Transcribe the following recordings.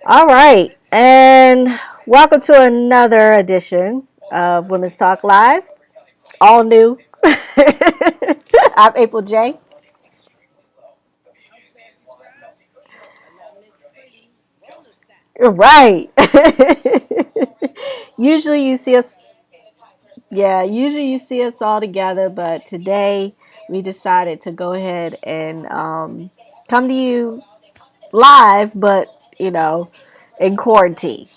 All right, and welcome to another edition of Women's Talk Live. All new. I'm April J. Right. usually you see us, yeah. Usually you see us all together, but today we decided to go ahead and come to you live, but you know, in quarantine.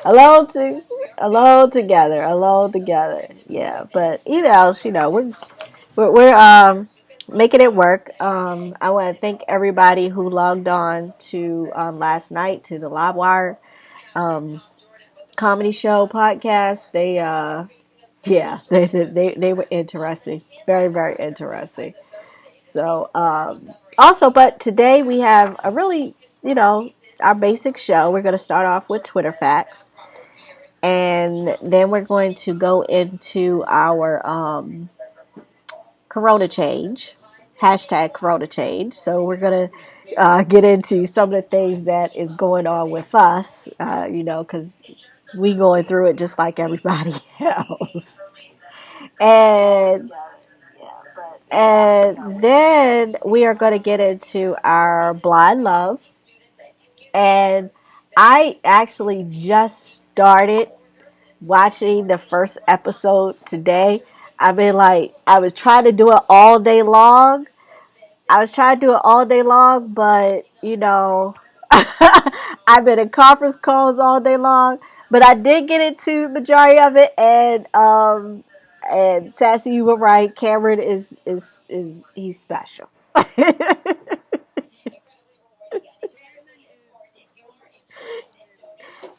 alone to alone together. Yeah, but either else, we're making it work. I want to thank everybody who logged on to last night to the Live Wire um, comedy show podcast. They yeah, they were interesting, very interesting. So also, but today we have a really our basic show. We're going to start off with Twitter facts. And then we're going to go into our Corona change, hashtag Corona change. So we're going to get into some of the things that is going on with us, because we going through it just like everybody else. And then we are going to get into our blind love. And I actually just started watching the first episode today. I mean, like, I was trying to do it all day long. I was trying to do it all day long, but, I've been in conference calls all day long. But I did get into the majority of it, and Sassy, you were right. Cameron is he's special.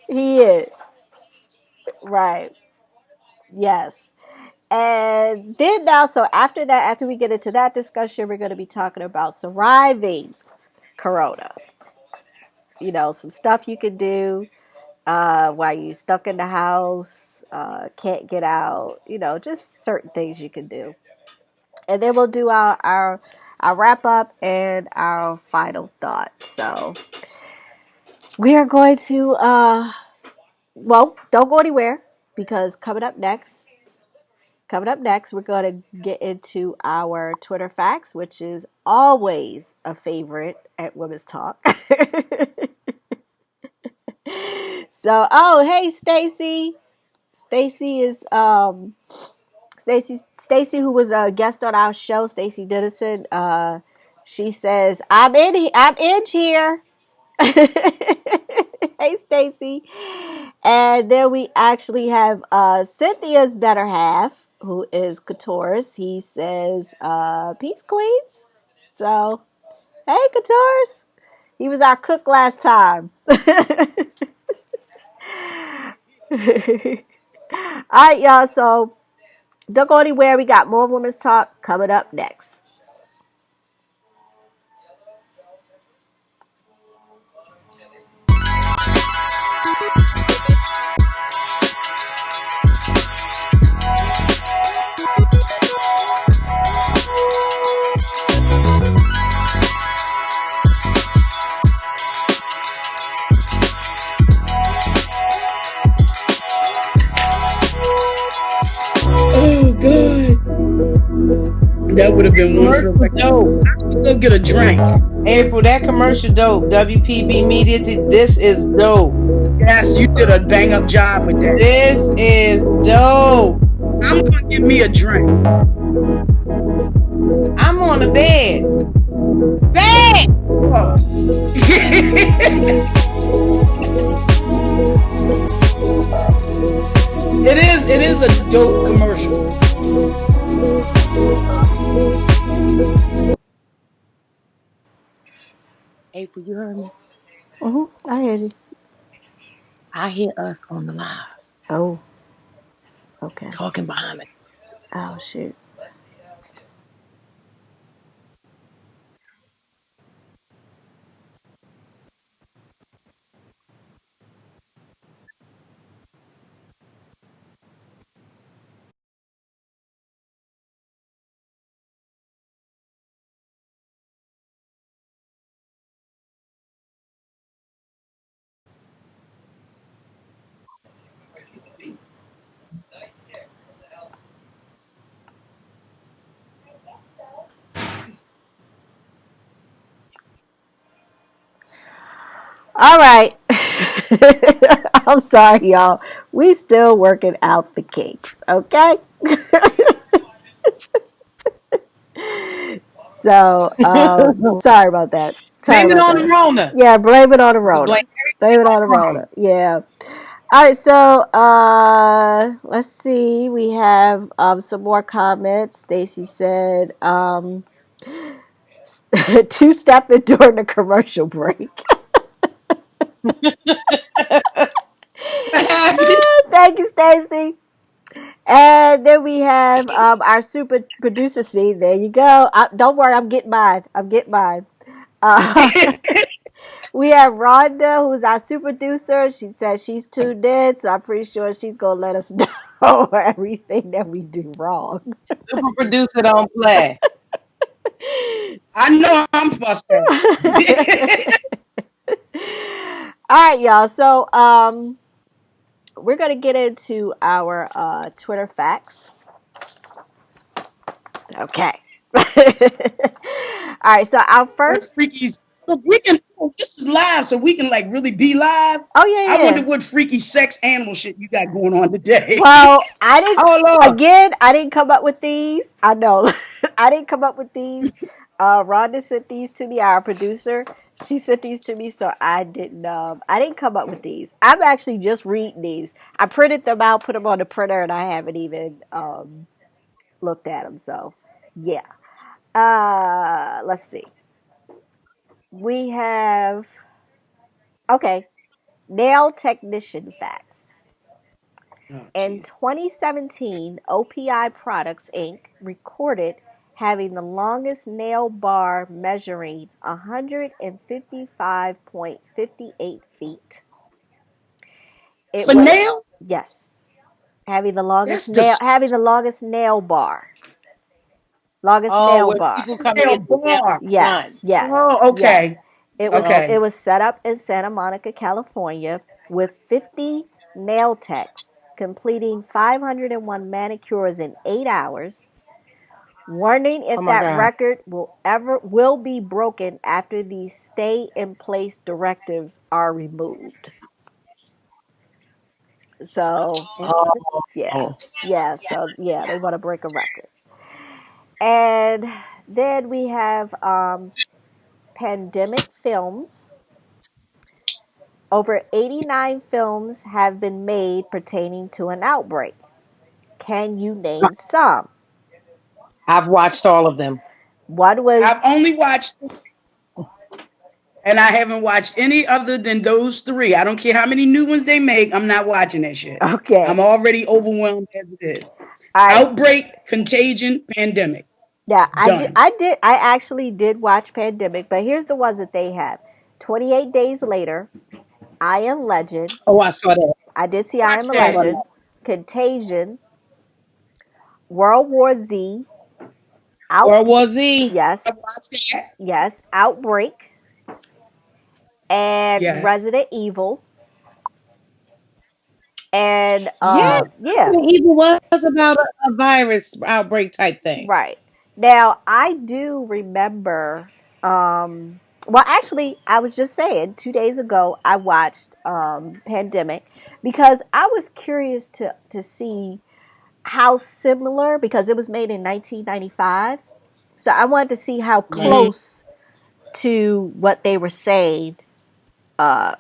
He is right. Yes. And then now, so after that, after we get into that discussion, we're going to be talking about surviving Corona. Some stuff you can do while you're stuck in the house, can't get out, just certain things you can do. And then we'll do our wrap up and our final thought. So we are going to, well, don't go anywhere because coming up next, we're going to get into our Twitter facts, which is always a favorite at Women's Talk. So, oh, hey, Stacy. Stacy is Stacy, who was a guest on our show. Stacy Dennison. She says, I'm in here." Hey, Stacy. And then we actually have Cynthia's better half, who is Couture's. He says, "Peace, Queens." So, hey, Couture's. He was our cook last time. All right, y'all. So, don't go anywhere. We got more Women's Talk coming up next. Oh, good. That would have been one for like, oh, I should go get a drink. April, that commercial dope. WPB Media, this is dope. Yes, you did a bang up job with that. This is dope. I'm gonna get me a drink. I'm on the bed. Bed! Oh. it is a dope commercial. April, you heard me? I hear you. I hear us on the live Oh, okay. talking behind me. Oh, shoot. All right. I'm sorry, y'all. We still working out the kinks, okay? So, sorry about that. Sorry Blame it about on the that. Rona. Yeah, blame it on the So blame Rona. Blame everything it on the on Rona. Rona. Yeah. All right, so let's see. We have some more comments. Stacy said two stepping during the commercial break. What happened? Thank you, Stacy. And then we have our super producer scene. There you go. Don't worry, I'm getting mine. I'm getting mine. Uh, we have Rhonda, who's our super producer. She says she's tuned in, so I'm pretty sure she's gonna let us know everything that we do wrong. Super producer don't play. I know I'm fussed up. All right, y'all. So we're gonna get into our Twitter facts. Okay. All right. So our What first. freakies? Look, we can. Oh, this is live, so we can like really be live. Oh yeah, I wonder yeah. what freaky sex animal shit you got going on today. Well, I didn't. Oh Lord. Again, I didn't come up with these. I know, I didn't come up with these. Rhonda sent these to me. Our producer, she sent these to me, so I didn't. I didn't come up with these. I'm actually just reading these. I printed them out, put them on the printer, and I haven't even looked at them. So, yeah. Let's see. We have okay. Nail technician facts. Oh, In jeez. 2017, OPI Products Inc. recorded having the longest nail bar measuring 155.58 feet. It For was nail, yes, that's the having the longest nail bar. Longest Oh, nail where bar. people come nail in the nail bar. Yes, line. yes, Oh, yes. okay, It okay. was set up in Santa Monica, California, with 50 nail techs completing 501 manicures in 8 hours. Warning Oh if my that God. record will be broken after these stay in place directives are removed. So yeah, Oh. yeah. So yeah, they want to break a record. And then we have pandemic films. Over 89 films have been made pertaining to an outbreak. Can you name some? I've watched all of them. One I've was only watched, and I haven't watched any other than those three. I don't care how many new ones they make. I'm not watching that shit. I'm okay. already overwhelmed as it is. All right. Outbreak, contagion, pandemic. Yeah, Done. I actually did watch Pandemic, but here's the ones that they have. 28 Days Later, I Am Legend. Oh, I saw that. I did see I Watch Am a that. Saw that. Legend. Contagion, World War Z, Out World War Z. yes, I watched that. yes, Outbreak, and Yes. Resident Evil. And Yes, yeah, Resident Evil was about a virus outbreak type thing. right. Now I do remember well actually I was just saying 2 days ago I watched Pandemic because I was curious to see how similar because it was made in 1995. So I wanted to see how Right. Hmm. close to what they were saying uh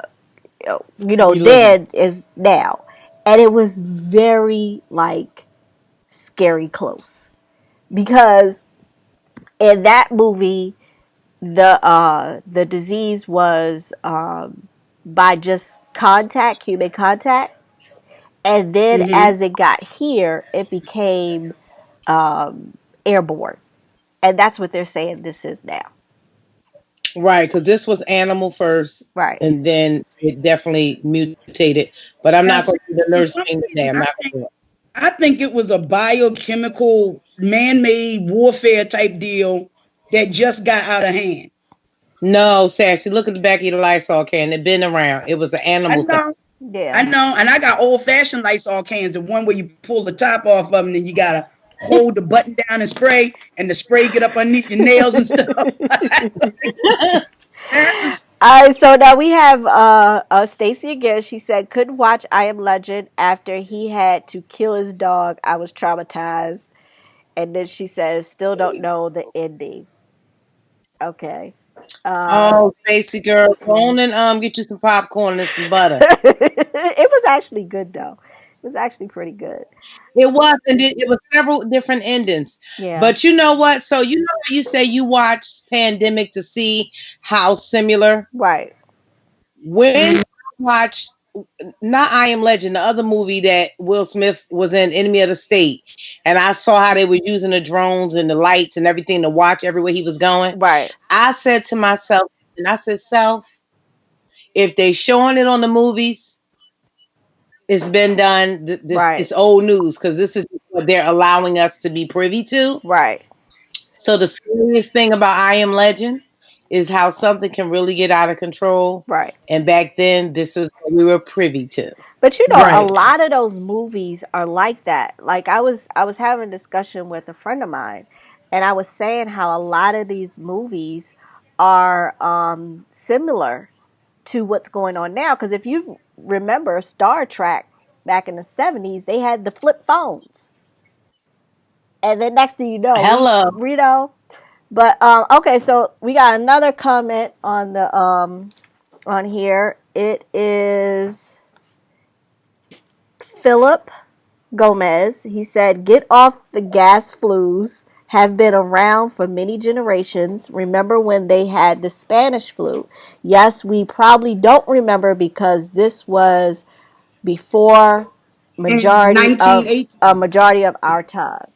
We living. then is now. And it was very like scary close because in that movie the disease was by just contact, human contact, and then Mm-hmm. as it got here, it became airborne, and that's what they're saying this is now. Right, because this was animal first, Right. and then it definitely mutated. But I'm Now, not see, going to do the for nurse some thing today. reason, I'm not going to do it. I think it was a biochemical, man-made warfare type deal that just got out of hand. No, Sassy, look at the back of your Lysol can. It's been around. It was an I animal thing. know, I Yeah. know, and I got old-fashioned Lysol cans, the one where you pull the top off of them, and you gotta hold the button down and spray, and the spray get up underneath your nails and stuff. Passes. All right, so now we have Stacy again. She said couldn't watch I Am Legend after he had to kill his dog. I was traumatized, and then she says still don't know the ending. Okay. Oh, Stacy girl, go on and get you some popcorn and some butter. It was actually good though. It was actually pretty good. It was, and it was several different endings. Yeah. But you know what? So you know how you say you watched Pandemic to see how similar. Right. When I watched not I Am Legend, the other movie that Will Smith was in, Enemy of the State, and I saw how they were using the drones and the lights and everything to watch everywhere he was going. Right. I said to myself, and I said, self, if they showing it on the movies, it's been done. This Right. it's old news because this is what they're allowing us to be privy to. Right. So the scariest thing about I Am Legend is how something can really get out of control. Right. And back then, this is what we were privy to. But you know, a Right. lot of those movies are like that. Like I was having a discussion with a friend of mine, and I was saying how a lot of these movies are similar to what's going on now. Because if you remember Star Trek back in the '70s, they had the flip phones, and then next thing you know, Hello. we know. But okay, so we got another comment on the on here. It is Philip Gomez. He said, "Get off the gas flus. Have been around for many generations. Remember when they had the Spanish flu? Yes, we probably don't remember because this was before In majority of 1918. a majority of our time."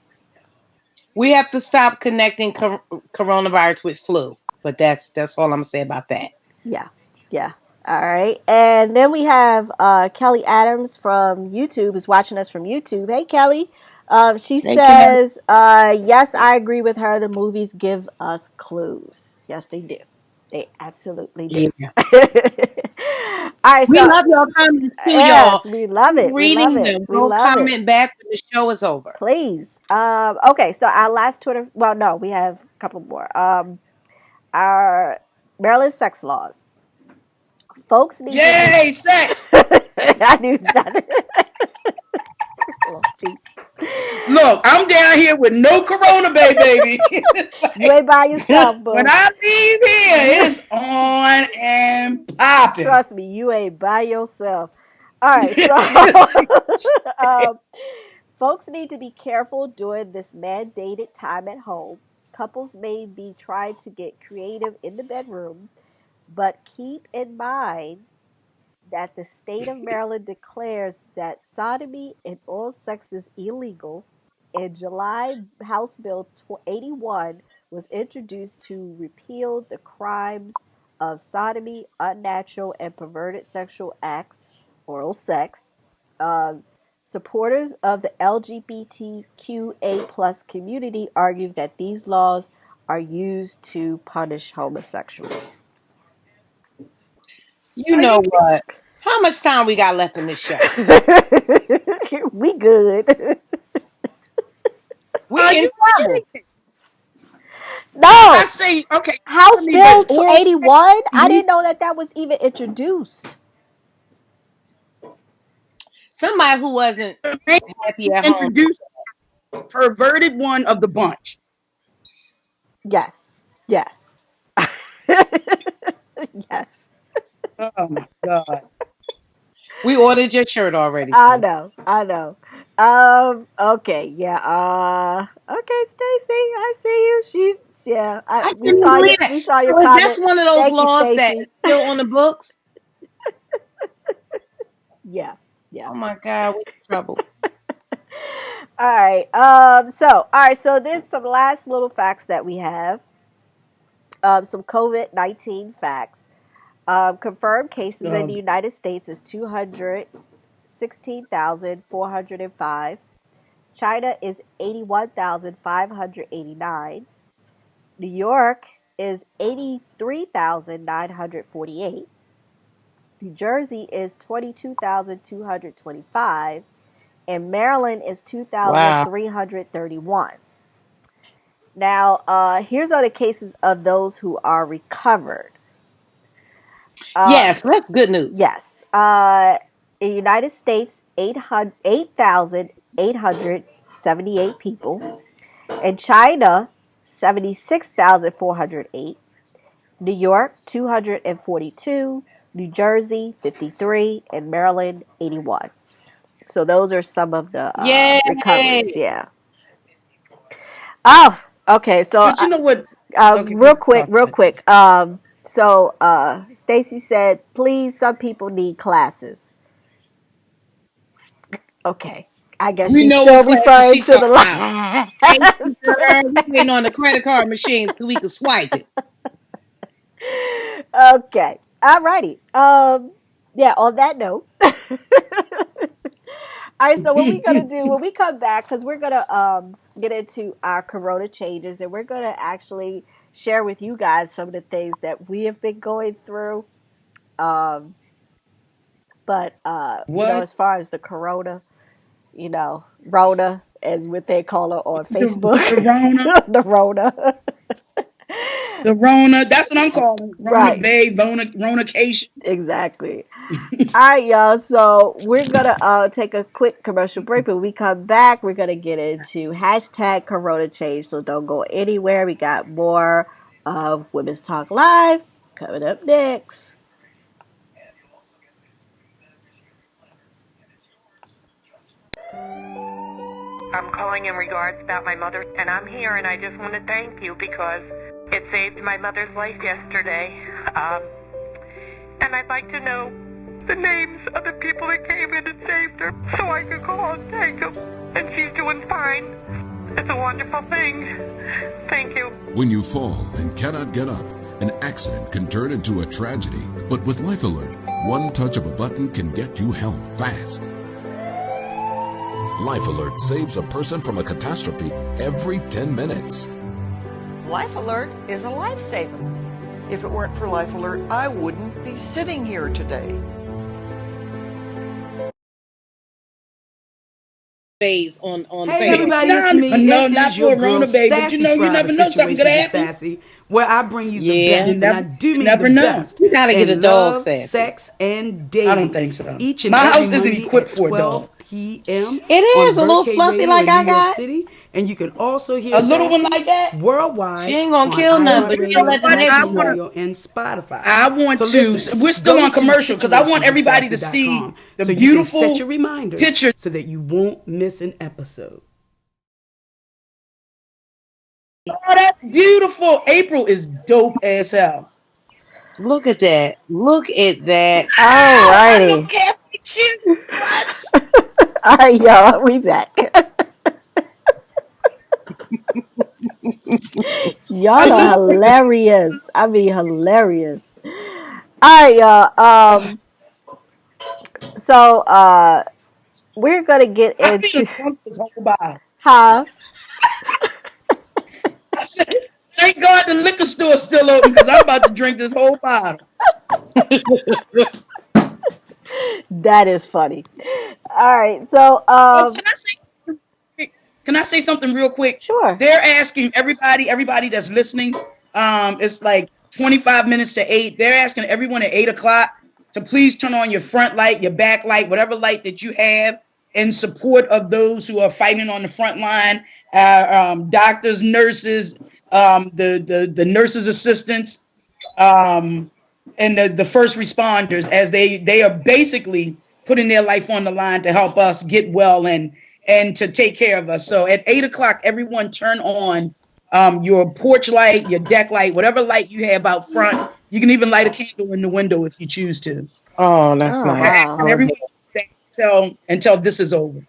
We have to stop connecting coronavirus with flu. But that's all I'm gonna say about that. Yeah, yeah. All right, and then we have Kelly Adams from YouTube is watching us from YouTube. Hey, Kelly. She Thank you. says, "Yes, I agree with her. The movies give us clues. Yes, they do. They absolutely do." Yeah. All right, We so love your comments too, y'all. yes, we love Keep it. We love reading it. them. We Go love it. comment back when the show is over. Please. Okay, so our last Twitter. Well, no, we have a couple more. Our Maryland sex laws. Folks need to be. Yay, sex. I knew that. Oh, Jesus. Look, I'm down here with no Corona Bay, baby. It's You like, ain't by yourself, when boo. I leave here, You it's on and popping. trust me, you ain't by yourself. All right, so It's um, folks need to be careful during this mandated time at home. Couples may be trying to get creative in the bedroom, but keep in mind that the state of Maryland declares that sodomy in all sex is illegal. In July, House Bill 81 was introduced to repeal the crimes of sodomy, unnatural and perverted sexual acts, oral sex. Um, Supporters of the LGBTQA plus community argue that these laws are used to punish homosexuals. You Are know you kidding? what? How much time we got left in this show? We good. We Are in you trouble. kidding? I No, say, okay, tell House me that Bill oral sex 81. I needs didn't know that that was even introduced. Somebody who wasn't to remain happy at home. introduced perverted one of the bunch. Yes, yes, yes. Oh my God. We ordered your shirt already, I sis. know, I know. Okay, yeah. Okay, Stacy, I see you. Yeah. I We couldn't saw believe that. we saw your So is that's comment. one of those Thank you, laws that is Stacy. still on the books? Yeah, yeah. Oh my God, we in trouble. All right. All right. So there's some last little facts that we have. Some COVID-19 facts. Confirmed cases in the God. United States is 216,405. China is 81,589. New York is 83,948. New Jersey is 22,225. And Maryland is Wow. 2,331. Now, here's other cases of those who are recovered. Uh, Yes, that's good news. yes. In the United States, 8,878 people. In China, 76,408. New York, 242. New Jersey, 53. And Maryland, 81. So those are some of the recoveries. Yay! Yeah. Oh, okay. So But you know what? Okay, real go quick, talk real about quick. this. Stacy said, please, some people need classes. Okay. I guess We she's know what still classes referring she to talking the about. Thank you, last. girl. We waiting on the credit card machine so we can swipe it. Okay. Alrighty. Yeah, on that note. All right, so what we're gonna do when we come back, because we're gonna get into our corona changes, and we're gonna actually share with you guys some of the things that we have been going through. Um, but What? as far as the corona, Rona, as what they call her on Facebook, The Rona, the Rona. the Rona. That's what I'm calling Rona Right, Bay, Ronacation. exactly. All right, y'all. So we're gonna take a quick commercial break. When we come back, we're gonna get into hashtag Corona Change. So don't go anywhere. We got more of Women's Talk Live coming up next. I'm calling in regards about my mother, and I'm here, and I just want to thank you because it saved my mother's life yesterday. And I'd like to know the names of the people that came in and saved her so I could call and thank them. And she's doing fine. It's a wonderful thing. Thank you. When you fall and cannot get up, an accident can turn into a tragedy. But with Life Alert, one touch of a button can get you help fast. Life Alert saves a person from a catastrophe every 10 minutes. Life Alert is a lifesaver. If it weren't for Life Alert, I wouldn't be sitting here today. Phase on Hey Facebook. everybody, it's No, me. no, It not is your for a girl Rona Bay, but Sassy you Scribe of never know something could Situations with happen. Sassy, where I bring you the Yeah. You best, and I never, do you mean the never know. best You gotta get a in dog, love, Sassy. sex, and I don't dating think so. each and My every house isn't Monday equipped at for a 12 dog. p.m. It on is a little Birdcage fluffy Radio like in New I York got. City. And you can also hear A little one Sassy like that. She worldwide ain't gonna on kill nothing, Well, but you you know gotta let iHeartRadio, the what? niggas Apple know. Radio, and Spotify. I want So to. listen, We're still go on to commercial because I want everybody to see situationswithsassy.com the so you can set beautiful your reminders picture. so that you won't miss an episode. Oh, that's beautiful. April is dope as hell. Look at that. Look at that. Ow! I look Alrighty. carefully cute. What? All right, y'all. We back. I Y'all are look pretty. hilarious. I mean, hilarious. All right, y'all. So we're gonna get I be into the drunk this whole bottle. huh? I said, thank God the liquor store's still open because I'm about to drink this whole bottle. That is funny. All right, so Oh, can I say something real quick? sure. They're asking everybody that's listening. It's like 25 minutes to 8. They're asking everyone at 8 o'clock to please turn on your front light, your back light, whatever light that you have in support of those who are fighting on the front line, doctors, nurses, the nurses assistants, um, and the first responders, as they are basically putting their life on the line to help us get well and to take care of us. So at 8 o'clock, everyone turn on your porch light, your deck light, whatever light you have out front. You can even light a candle in the window if you choose to. Oh, that's Oh We're nice. wow, I asking love everyone it. to do that until this is over.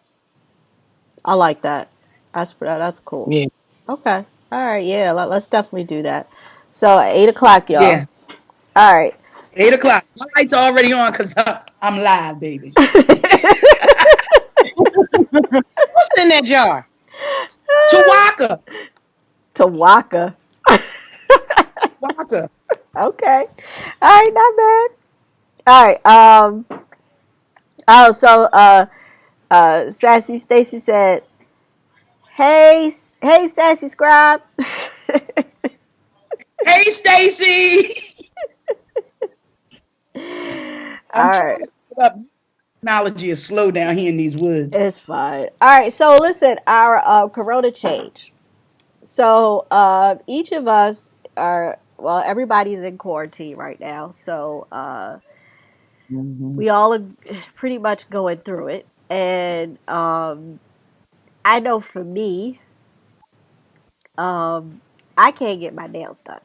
I like that. That's cool. Yeah. Okay. All right. Yeah. Let's definitely do that. So at 8 o'clock, y'all. Yeah, All right. 8 o'clock. My light's already on because I'm live, baby. What's in that jar? Chewaka, Tawaka. Chewaka. Okay. All right. Not bad. All right. Oh, so Sassy Stacy said, hey, Sassy Scribe." Hey, Stacy. All I'm trying right. to put up technology is slow down here in these woods. It's fine. All right. So listen, our Corona change. So each of us are well, everybody's in quarantine right now. So Mhm. we all are pretty much going through it. And I know for me, um, I can't get my nails done.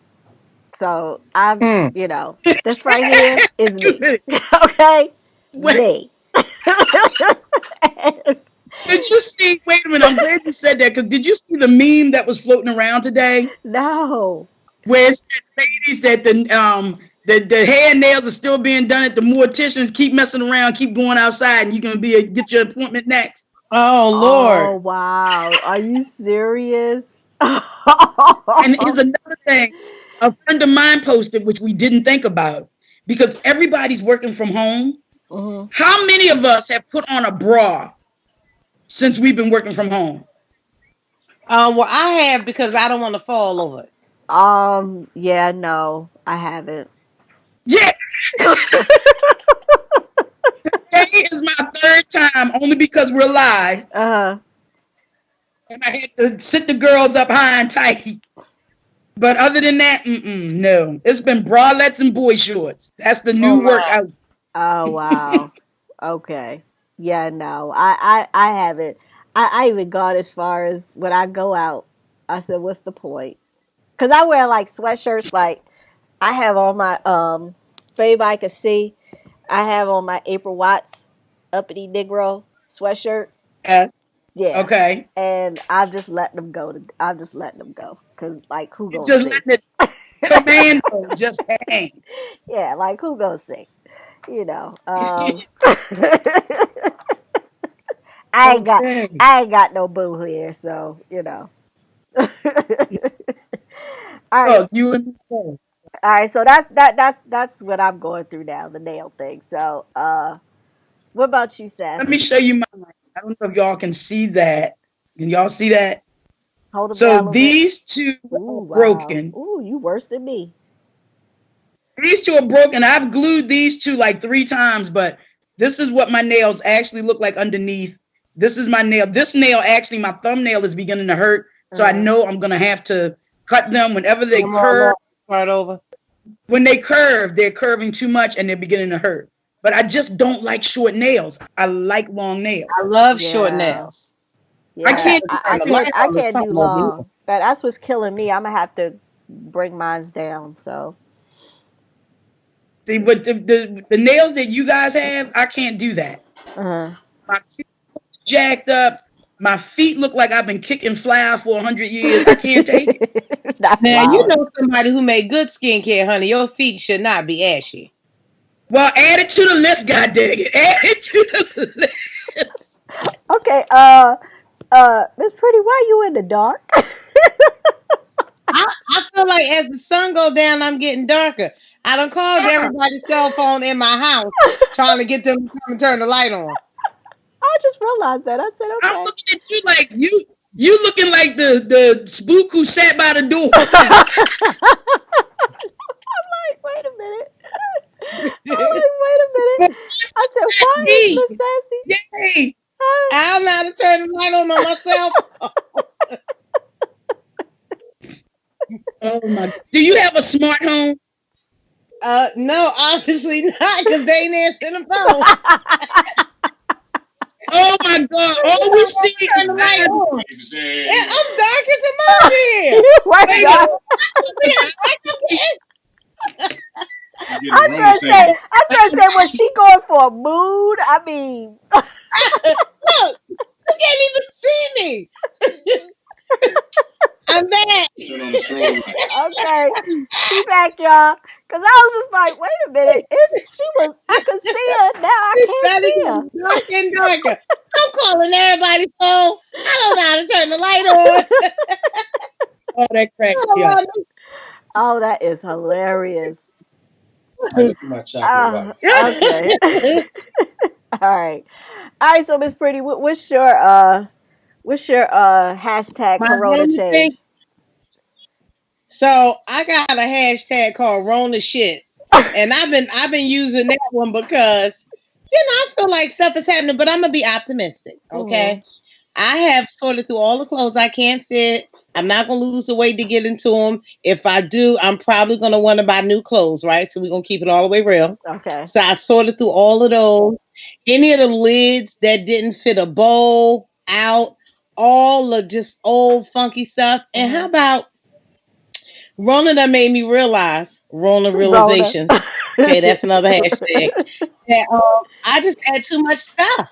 So I'm, Mm. this right here is Wait a me. minute. Okay, Wait, me. did you see? Wait a minute. I'm glad you said that because did you see the meme that was floating around today No. where it said ladies that the hair and nails are still being done at the morticians keep messing around, keep going outside, and you can get your appointment next. Oh Oh Lord. wow. Are you serious? And here's another thing. A friend of mine posted, which we didn't think about, because everybody's working from home. Mhm. How many of us have put on a bra since we've been working from home? Well, I have because I don't want to fall over it. Yeah, no, I haven't. Yeah, today is my third time, only because we're live, uh, and I had to sit the girls up high and tight. But other than that, no. It's been bralettes and boy shorts. That's the Oh new my. workout. oh wow. Okay. Yeah, no, I haven't. I even gone as far as when I go out, I said, what's the point? Because I wear like sweatshirts, like I have on my, for anybody can see, I have on my April Watts uppity Negro sweatshirt. Yes. Yeah. Okay. And I'm just letting them go. I'm just letting them go. Because, like, who You gonna just see? letting it commando just hang. Yeah, like, who gonna see? You know. I ain't got Okay. I ain't got no boo here, so all right, Oh, you and me both. all right. So that's what I'm going through now, the nail thing. So, what about you, Let me Sassy? show you mine. I don't know if y'all can see that. Can y'all see that? Hold them So down a little bit. these two are Ooh, wow. broken. Ooh, you worse than me. These two are broken. I've glued these two like 3 times, but this is what my nails actually look like underneath. This is my nail. This nail, actually, my thumbnail is beginning to hurt. So I Uh, know I'm going to have to cut them whenever they Come on, curve. Lord. Start over. When they curve, they're curving too much and they're beginning to hurt. But I just don't like short nails. I like long nails. I love short yeah. nails. I I Yeah, gotta can't do turn I the can't light I on or can't do something over here. long. But that's what's killing me. I'm gonna have to bring mine down. So see, but the nails that you guys have, I can't do that. uh, My teeth jacked up. My feet look like I've been kicking flour for 100 years. I can't take it. not Now you flour. know somebody who made good skincare, honey. Your feet should not be ashy. Well, add it to the list, God dang it. Add it to the list. Okay, Miss Pretty, why you in the dark? I feel like as the sun go down, I'm getting darker. I done called Uh-uh. everybody's cell phone in my house trying to get them to come and turn the light on. I just realized that. I said, I'm okay. looking at you like you looking like the spook who sat by the door. Like, wait a minute. I'm like, wait a minute. But I said, why is me. Miss Sassy? Yay. Huh? I don't know how to turn the light on myself. Oh my. Do you have a smart home? No, obviously not, because they ain't answering the phone. Oh my God. All we see is Turn the light mine. on. Yeah, I'm dark as a mouse here. You were Wait a dark. I was gonna say, was she going for a mood? I mean, Look, you can't even see me. I'm back. okay, she back, y'all. Cause I was just like, wait a minute, I could see her now. I It's can't starting see to her. get darker and darker. I'm calling everybody's phone. I don't know how to turn the light on. Oh, that cracks me up. Oh, Oh, that is hilarious. Okay. my- All right. So Miss Pretty, what's your hashtag My Corona Rona thing. change? So I got a hashtag called Rona shit. And I've been using that one because I feel like stuff is happening, but I'm gonna be optimistic. Mhm. Okay. I have sorted through all the clothes I can't fit. I'm not gonna lose the weight to get into them. If I do, I'm probably gonna want to buy new clothes, right? So we're gonna keep it all the way real. Okay. So I sorted through all of those. Any of the lids that didn't fit a bowl out, all of just old funky stuff. And how Mhm. about Rona that made me realize Rona Rona. realizations. Okay, that's another hashtag. That I just had too much stuff.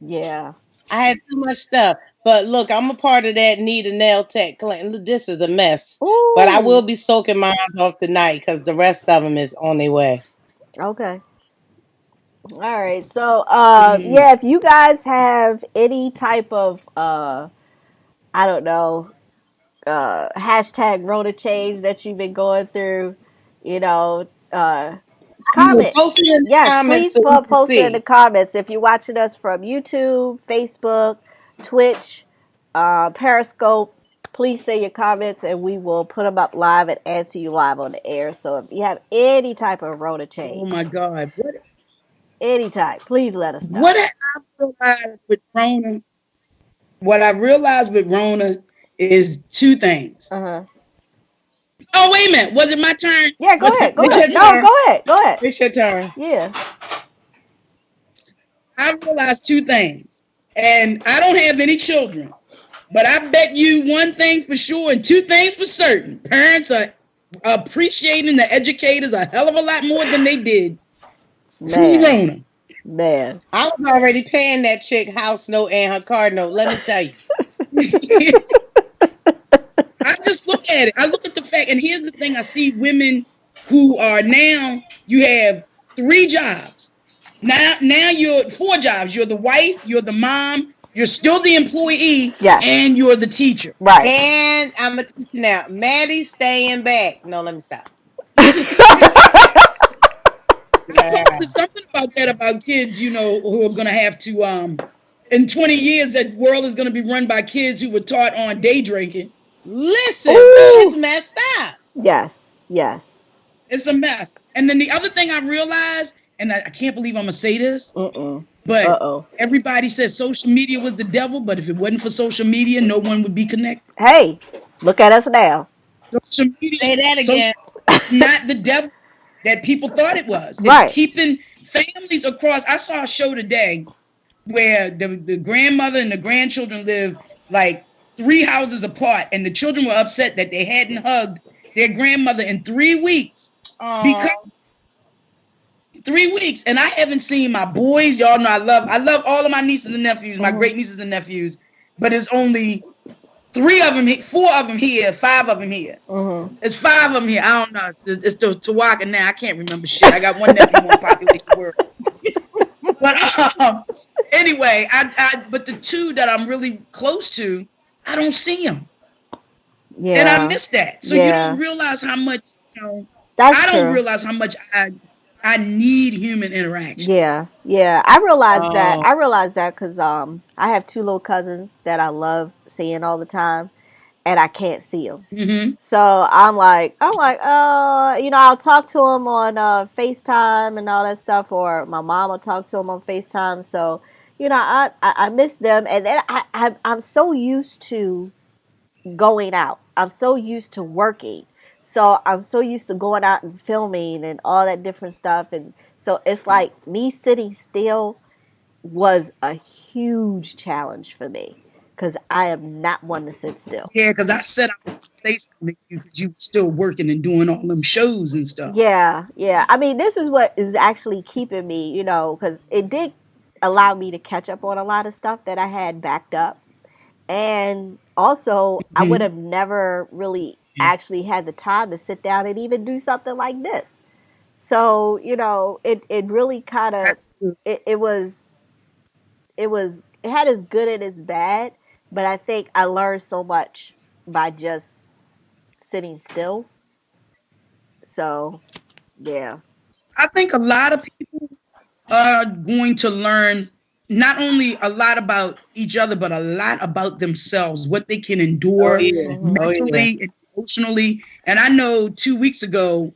Yeah. I had too much stuff. But look, I'm a part of that need a nail tech clan. Look, this is a mess. But I will Ooh. be soaking mine off tonight because the rest of them is on their way. Okay. All right. So, Mm. yeah, if you guys have any type of, I don't know, hashtag Rona change that you've been going through, you know, I will comment. post it in the Yes, comments please so we can post it in the see. comments. If you're watching us from YouTube, Facebook, Twitch, Periscope, please say your comments and we will put them up live and answer you live on the air. So if you have any type of Rona Oh change, my God. any type, please let us know. What I realized with Rona, what I realized with Rona is two things. Uh huh. Oh, wait a minute. Was it my turn? Yeah, go Was it ahead. Go It's was your ahead. it No, turn. go ahead. Go ahead. It's your turn. Yeah. I realized two things. And I don't have any children. But I bet you one thing for sure and two things for certain. Parents are appreciating the educators a hell of a lot more than they did Man. pre-Rona. Man. I was already paying that chick house note and her car note. Let me tell you. I just look at it. I look at the fact, and here's the thing: I see women who are now. You have three jobs. Now you're four jobs. You're the wife. You're the mom. You're still the employee, Yes. and you're the teacher. Right. And I'm a teacher now. Maddie staying back. No, let me stop. I Yeah. posted something about that about kids, who are gonna have to in 20 years that world is gonna be run by kids who were taught on day drinking. Listen, it's Ooh. messed up. Yes. Yes. It's a mess. And then the other thing I realized, and I can't believe I'm gonna say this, Mm-mm. but Uh-oh. everybody says social media was the devil, but if it wasn't for social media, no one would be connected. Hey, look at us now. Social media, Say that social again. media is not the devil that people thought it was. It's Right. keeping families across. I saw a show today where the grandmother and the grandchildren live like three houses apart, and the children were upset that they hadn't hugged their grandmother in 3 weeks because Oh, 3 weeks, and I haven't seen my boys. Y'all know I love all of my nieces and nephews, my Mm-hmm. great nieces and nephews, but it's only three of them, four of them here, five of them here. Mm-hmm. It's five of them here. I don't know. It's the Tawaka now. I can't remember shit. I got one nephew on Population World, but anyway, but the two that I'm really close to, I don't see them, and I Yeah. miss that. So you don't Yeah. realize how much, you know, That's I don't true. realize how much I need human interaction. Yeah. Yeah. I realized that. oh, I realized that because I have two little cousins that I love seeing all the time, and I can't see them. Hmm. So I'll talk to them on FaceTime and all that stuff, or my mom will talk to them on FaceTime. So, I miss them, and then I'm so used to going out. I'm so used to working. So I'm so used to going out and filming and all that different stuff. And so it's like me sitting still was a huge challenge for me because I am not one to sit still. Yeah, because I said I would say something to you because you were still working and doing all them shows and stuff. Yeah, yeah. I mean, this is what is actually keeping me, because it did allow me to catch up on a lot of stuff that I had backed up. And also, I would Hmm. have never really actually had the time to sit down and even do something like this. So, it really kind of it had its good and its bad, but I think I learned so much by just sitting still. So, yeah. I think a lot of people are going to learn not only a lot about each other, but a lot about themselves, what they can oh endure yeah, Mhm. oh yeah. mentally and emotionally. And I know 2 weeks ago,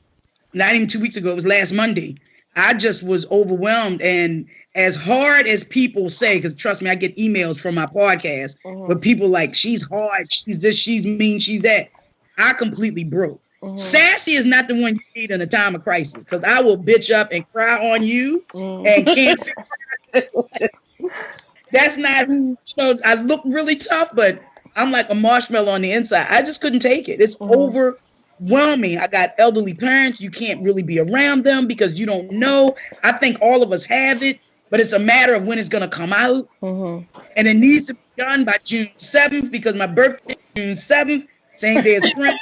not even 2 weeks ago, it was last Monday. I just was overwhelmed. And as hard as people say, because trust me, I get emails from my podcast with people like, she's hard, she's this, she's mean, she's that. I completely broke. Sassy is not the one you need in a time of crisis, because I will bitch up and cry on you and can't fix it. That's not, I look really tough, but I'm like a marshmallow on the inside. I just couldn't take it. It's overwhelming. I got elderly parents. You can't really be around them because you don't know. I think all of us have it, but it's a matter of when it's going to come out. And it needs to be done by June 7th because my birthday is June 7th, same day as Prince.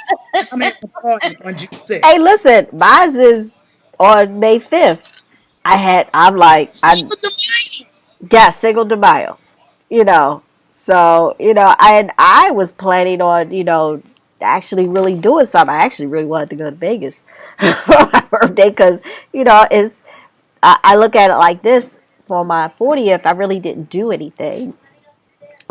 I'm at the party on June 6th. Hey, listen, mine is on May 5th. Yeah, Cinco de Mayo. So, I was planning on, actually really doing something. I actually really wanted to go to Vegas for my birthday because, I look at it like this. For my 40th, I really didn't do anything.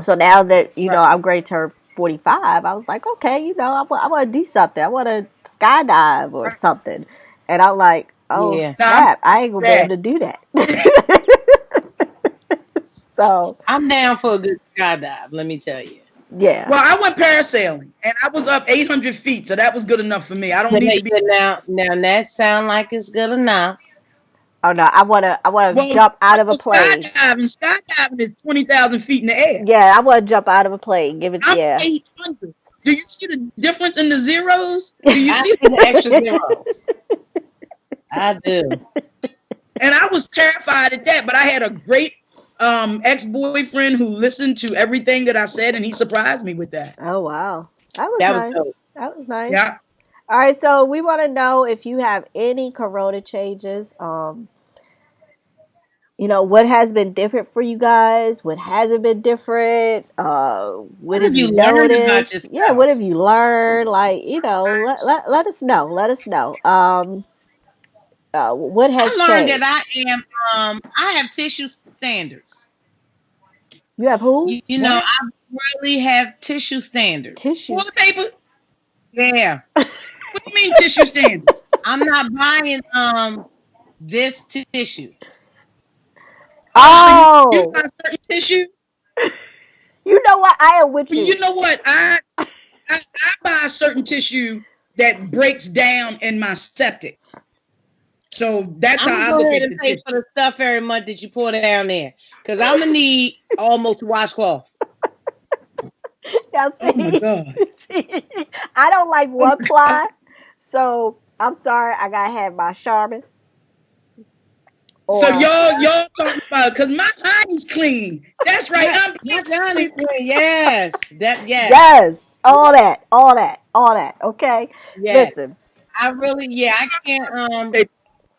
So now that, I'm going to turn 45, I was like, okay, I want to do something. I want to skydive or something. And I'm like, oh, snap, I ain't going to be able to do that. So I'm down for a good skydive, let me tell you. Yeah. Well, I went parasailing and I was up 800 feet, so that was good enough for me. I don't need to be now. That sound like it's good enough. Oh no, I wanna jump out of a plane. Skydiving is 20,000 feet in the air. Yeah, I wanna jump out of a plane. Give it. I'm Yeah. 800. Do you see the difference in the zeros? Do you see the extra zeros? I do. And I was terrified at that, but I had a great ex-boyfriend who listened to everything that I said, and he surprised me with that. Oh wow, that was nice. That was nice. Yeah. All right, so we want to know if you have any corona changes. What has been different for you guys? What hasn't been different? What have you noticed? Yeah, what have you learned? Like, let us know. Let us know. What has changed? I learned that I have tissue standards. You have who? I really have tissue standards. Toilet paper? Yeah. What do you mean tissue standards? I'm not buying this tissue. Oh, you buy certain tissue? You know what? I am with you. You know what? I buy a certain tissue that breaks down in my septic. So that's how I look at it. Pay for the stuff every month that you pour down there, because I'm gonna need almost a washcloth. Now, see, oh my God. See, I don't like one ply, so I'm sorry. I gotta have my Charmin. So y'all talking about, because my body's clean. That's right. My body's clean. Yes. Yes. All that. Okay. Yes. Listen. I can't.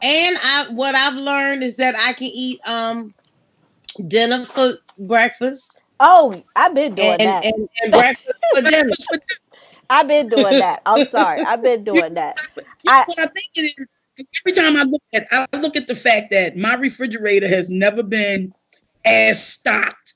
And what I've learned is that I can eat dinner for breakfast. Oh, I've been doing that. And breakfast for dinner. I've been doing that. I'm sorry. I've been doing that. What I think it is, every time I look at the fact that my refrigerator has never been as stocked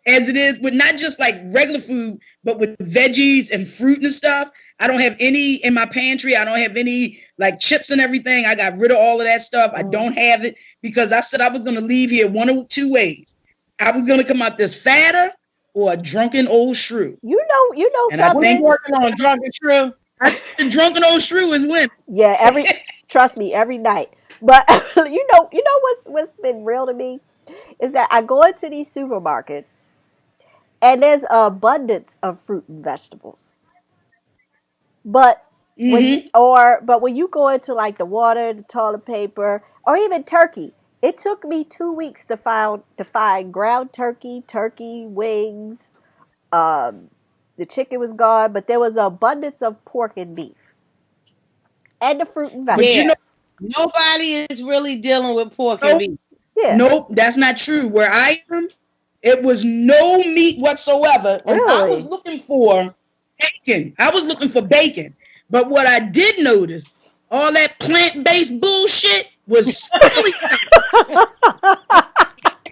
as it is with not just like regular food, but with veggies and fruit and stuff. I don't have any in my pantry. I don't have any like chips and everything. I got rid of all of that stuff. I don't have it because I said I was going to leave here one of two ways. I was going to come out this fatter or a drunken old shrew. You know and something. I think working on drunken shrew. The drunken old shrew is winning. Yeah, trust me, every night. But you know what's been real to me is that I go into these supermarkets and there's an abundance of fruit and vegetables. But when you go into like the water, the toilet paper, or even turkey, it took me 2 weeks to find ground turkey wings. The chicken was gone, but there was an abundance of pork and beef, and the fruit and vegetables. Nobody is really dealing with pork and beef. Yeah. Nope, that's not true. Where I am, it was no meat whatsoever. And really? I was looking for bacon. But what I did notice, all that plant-based bullshit was fully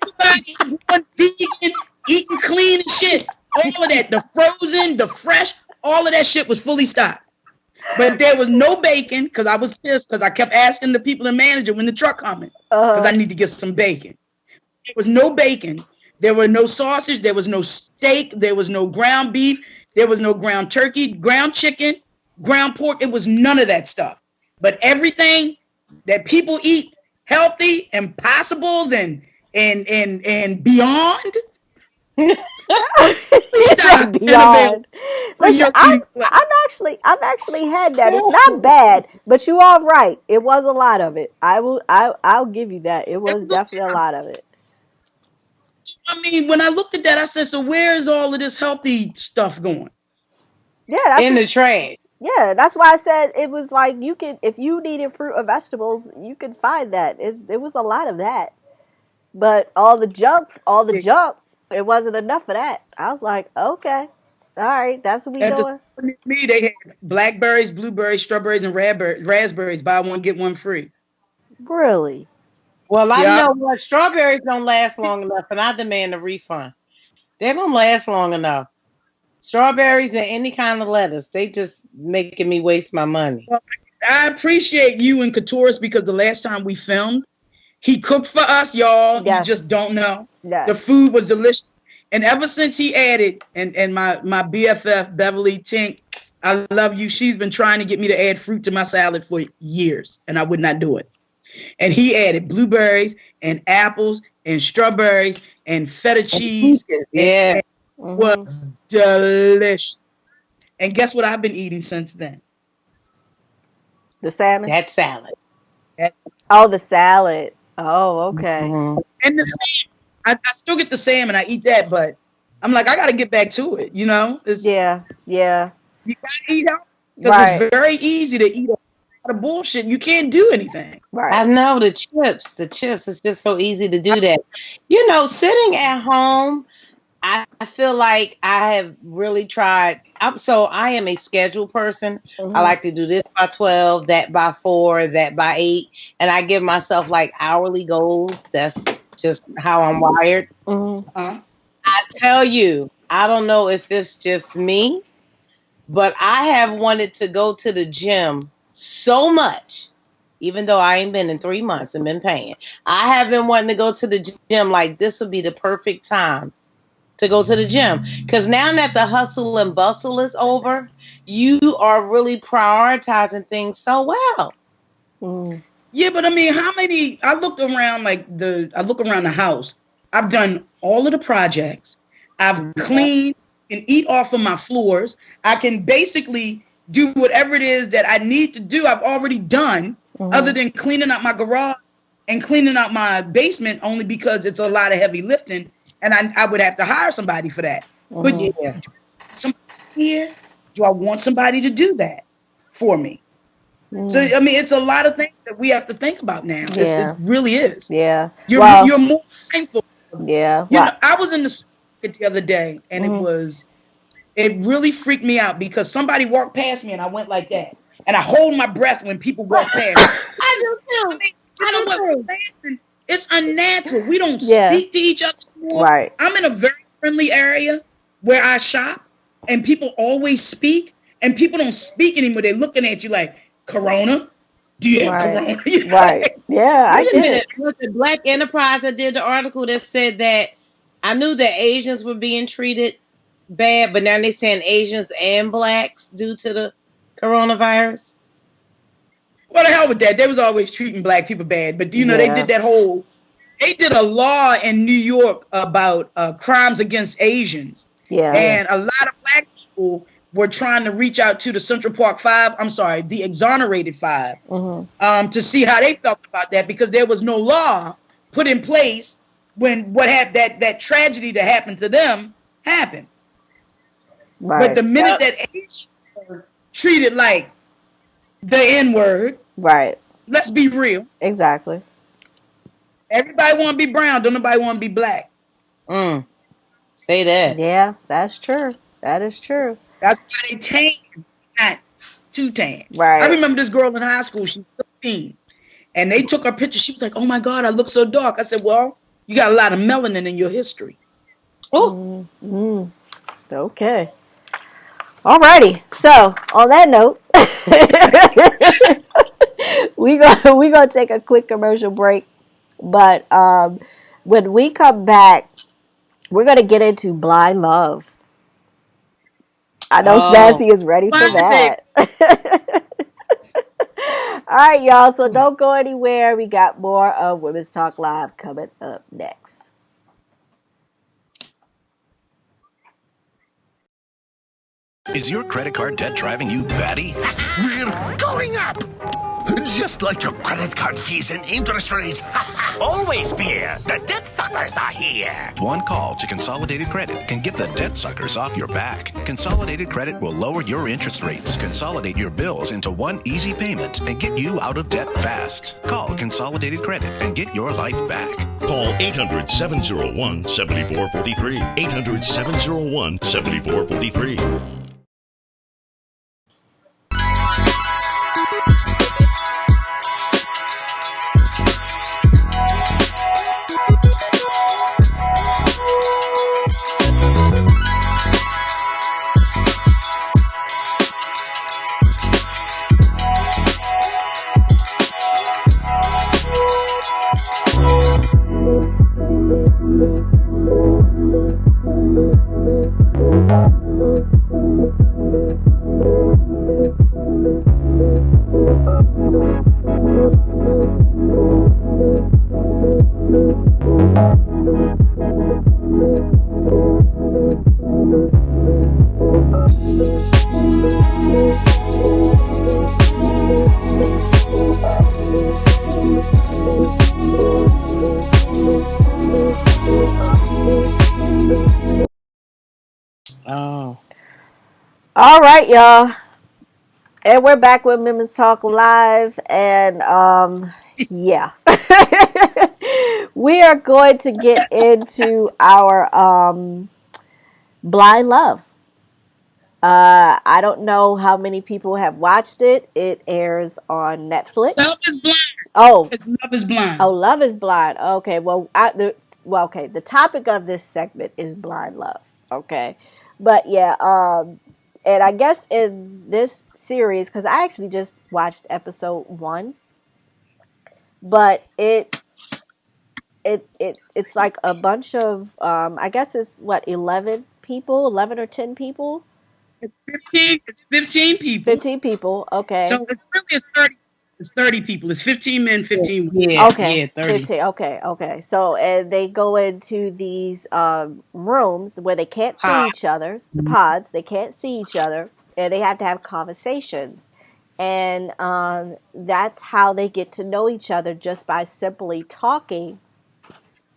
everybody going vegan, eating clean and shit. All of that, the frozen, the fresh, all of that shit was fully stocked. But there was no bacon because I was pissed because I kept asking the people and manager when the truck coming because I Uh-huh. need to get some bacon. There was no bacon. There were no sausage. There was no steak. There was no ground beef. There was no ground turkey, ground chicken, ground pork. It was none of that stuff. But everything that people eat healthy and possibles and beyond, stop and available Beyond. for Listen, your I'm eating pleasure. I'm actually had that. It's not bad, but you are right. It was a lot of it. I'll give you that. It It was was a- definitely a lot of it. I mean, when I looked at that, I said, so where is all of this healthy stuff going? Yeah, that's In the trash. yeah, that's why I said it was like you could if you needed fruit or vegetables, you could find that. It was a lot of that. But all the junk, it wasn't enough of that. I was like, okay, all right, that's what we At the doing. store near me, they had blackberries, blueberries, strawberries, and raspberries. Buy one, get one free. Really? Well, I Yeah. know what strawberries don't last long enough, and I demand a refund. They don't last long enough. Strawberries and any kind of lettuce, they just making me waste my money. Well, I appreciate you and Katoris because the last time we filmed, he cooked for us, y'all. You just Yes. don't know. The Yes. food was delicious. And ever since he added, and my BFF, Beverly Tink, I love you. She's been trying to get me to add fruit to my salad for years, and I would not do it. And he added blueberries and apples and strawberries and feta cheese. And Yeah. it Mhm. was delicious. And guess what I've been eating since then? The salmon. That salad. Oh, the salad. Oh, okay. Mhm. And the salmon. I still get the salmon. I eat that, but I'm like, I got to get back to it. You know, Yeah. Yeah. you got to eat healthy because it's Right. very easy to eat a lot of bullshit. You can't do anything. I Right. know the chips. The chips. It's just so easy to do that. You know, sitting at home, I feel like I have really tried. I am a schedule person. I Mhm. like to do this by 12, that by 4, that by 8, and I give myself like hourly goals. That's just how I'm wired. Mhm. Uh, I tell you, I don't know if it's just me, but I have wanted to go to the gym so much, even though I ain't been in 3 months and been paying. I have been wanting to go to the gym like this would be the perfect time to go to the gym. Because now that the hustle and bustle is over, you are really prioritizing things so well. Mhm. yeah, but I mean, how many? I look around the house. I've done all of the projects. I've cleaned and eat off of my floors. I can basically do whatever it is that I need to do. I've already done, other Mhm. than cleaning out my garage and cleaning out my basement, only because it's a lot of heavy lifting, and I would have to hire somebody for that. But Mhm. Yeah. somebody here, do I want somebody to do that for me? So Mhm. I mean, it's a lot of things that we have to think about now. It Yeah. really is. Yeah. You're Well. more mindful. Yeah. You know, Well. I was in the supermarket the other day, and Mhm. it really freaked me out because somebody walked past me, and I went like that, and I hold my breath when people walk past. I do I too. mean, you know I what? do too. It's unnatural. We don't Yeah. speak to each other anymore. Right. I'm in a very friendly area where I shop, and people always speak, and people don't speak anymore. They're looking at you like, Corona? Do you have Right. Corona? You know, Right. Yeah, I Wait a get minute. it. Was it Black Enterprise that did the article that said that I knew that Asians were being treated bad, but now they're saying Asians and blacks due to the coronavirus? what the hell with that? They was always treating black people bad, but you know Yeah. they did a law in New York about crimes against Asians, Yeah. Yeah. and a lot of black people were trying to reach out to the Central Park Five. I'm sorry, the Exonerated Five, Mhm. to see how they felt about that because there was no law put in place when what happened that tragedy that happened to them happened. But Right. the minute Yep. that Asians were treated like the N word, Right. let's be real. Exactly. Everybody want to be brown. Don't nobody want to be black. Mm, say that. Yeah, that's true. That is true. That's why they tan, not too tan. I Right. remember this girl in high school. She was 15, and they took her picture. She was like, "Oh my God, I look so dark." I said, "Well, you got a lot of melanin in your history." Oh, Mm-hmm. Okay. Alrighty. So, on that note, We gonna take a quick commercial break, but when we come back, we're gonna get into blind love. I know Oh, Sassy is ready for Bye, baby. that. All right, y'all. So don't go anywhere. We got more of Women's Talk Live coming up next. Is your credit card debt driving you batty? We're going up! Just like your credit card fees and interest rates. Always fear, the debt suckers are here. One call to Consolidated Credit can get the debt suckers off your back. Consolidated Credit will lower your interest rates, consolidate your bills into one easy payment, and get you out of debt fast. Call Consolidated Credit and get your life back. Call 800-701-7443. 800-701-7443. oh. All right, y'all. And we're back with Women's Talk Live. And yeah. We are going to get into our Blind Love. I don't know how many people have watched it. It airs on Love Netflix. is blind. Oh, Love is blind. oh, Love is Blind. Okay, okay. The topic of this segment is blind love. Okay, but yeah, and I guess in this series, because I actually just watched episode one, but it's like a bunch of I guess it's what 11 people, 11 or 10 people, It's 15. It's 15 people. 15 people. Okay, So it's really it's 30. It's 30 people. It's 15 men, 15 women. Yeah, okay, 30. 15. Okay, okay. So and they go into these rooms where they can't see each other, the pods. They can't see each other, and they have to have conversations. And that's how they get to know each other just by simply talking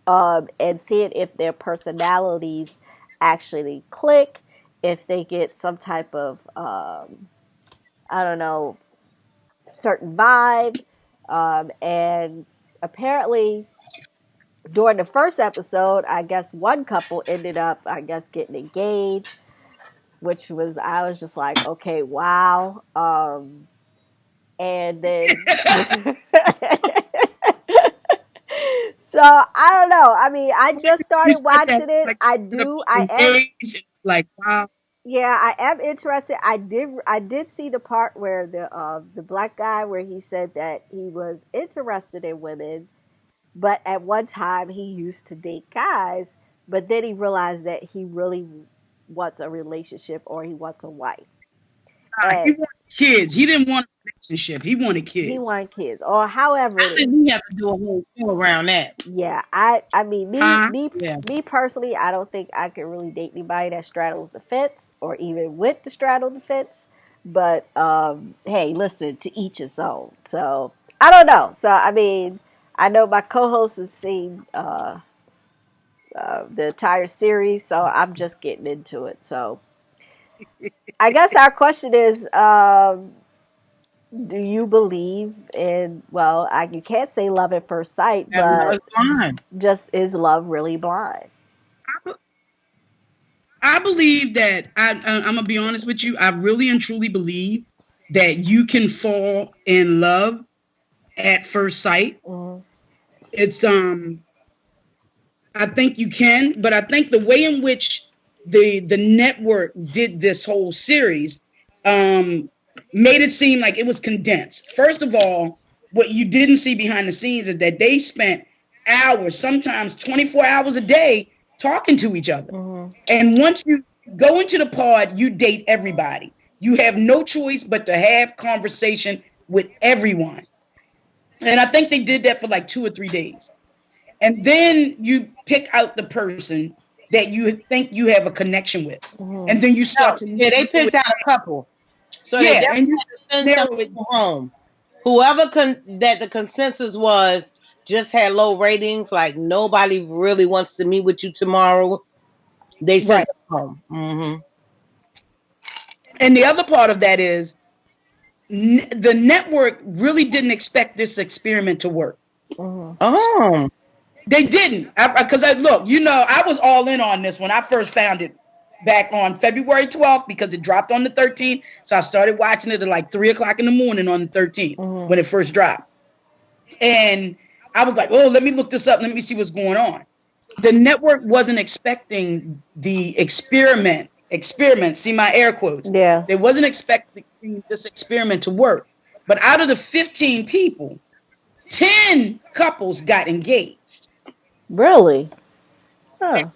and seeing if their personalities actually click, if they get some type of, I don't know, certain vibe. And apparently, during the first episode, I guess one couple ended up, I guess, getting engaged, which was, I was just like, okay, wow. And then so I don't know. I mean, I just You started said that watching it. like I the do. I am. engaged. Like wow. Yeah, I am interested. I did see the part where the black guy where he said that he was interested in women, but at one time he used to date guys, but then he realized that he really wants a relationship or he wants a wife. He And wanted kids. He didn't want a relationship. He wanted he kids. wanted kids or however I it think is. we have to do a whole show around that. Yeah, I mean me Huh? me Yeah. me personally, I don't think I can really date anybody that straddles the fence or even with the straddle the fence. But hey, listen, to each his own. So I don't know. So I mean, I know my co-hosts have seen the entire series, so I'm just getting into it. So I guess our question is, do you believe in? Well, you can't say love at first sight, That love but is blind. just is love really blind? I believe that I'm gonna be honest with you. I really and truly believe that you can fall in love at first sight. Mm-hmm. It's I think you can, but I think the way in which the network did this whole series, made it seem like it was condensed. First of all, what you didn't see behind the scenes is that they spent hours, sometimes 24 hours a day, talking to each other. Mm-hmm. And once you go into the pod, you date everybody. You have no choice but to have conversation with everyone. And I think they did that for like 2 or 3 days. And then you pick out the person that you think you have a connection with. Mm-hmm. And then you start to Yeah, they picked out a couple. So they yeah, and definitely you had to send some people home. Whoever that the consensus was just had low ratings, like nobody really wants to meet with you tomorrow. They sent right. them home. Mm-hmm. And the other part of that is the network really didn't expect this experiment to work. Mm-hmm. Oh. They didn't, because look, I was all in on this when I first found it back on February 12th because it dropped on the 13th. So I started watching it at like 3:00 in the morning on the 13th Mm-hmm. when it first dropped. And I was like, oh, let me look this up. Let me see what's going on. The network wasn't expecting the experiment, see my air quotes. Yeah. They wasn't expecting this experiment to work. But out of the 15 people, 10 couples got engaged. Really? Huh.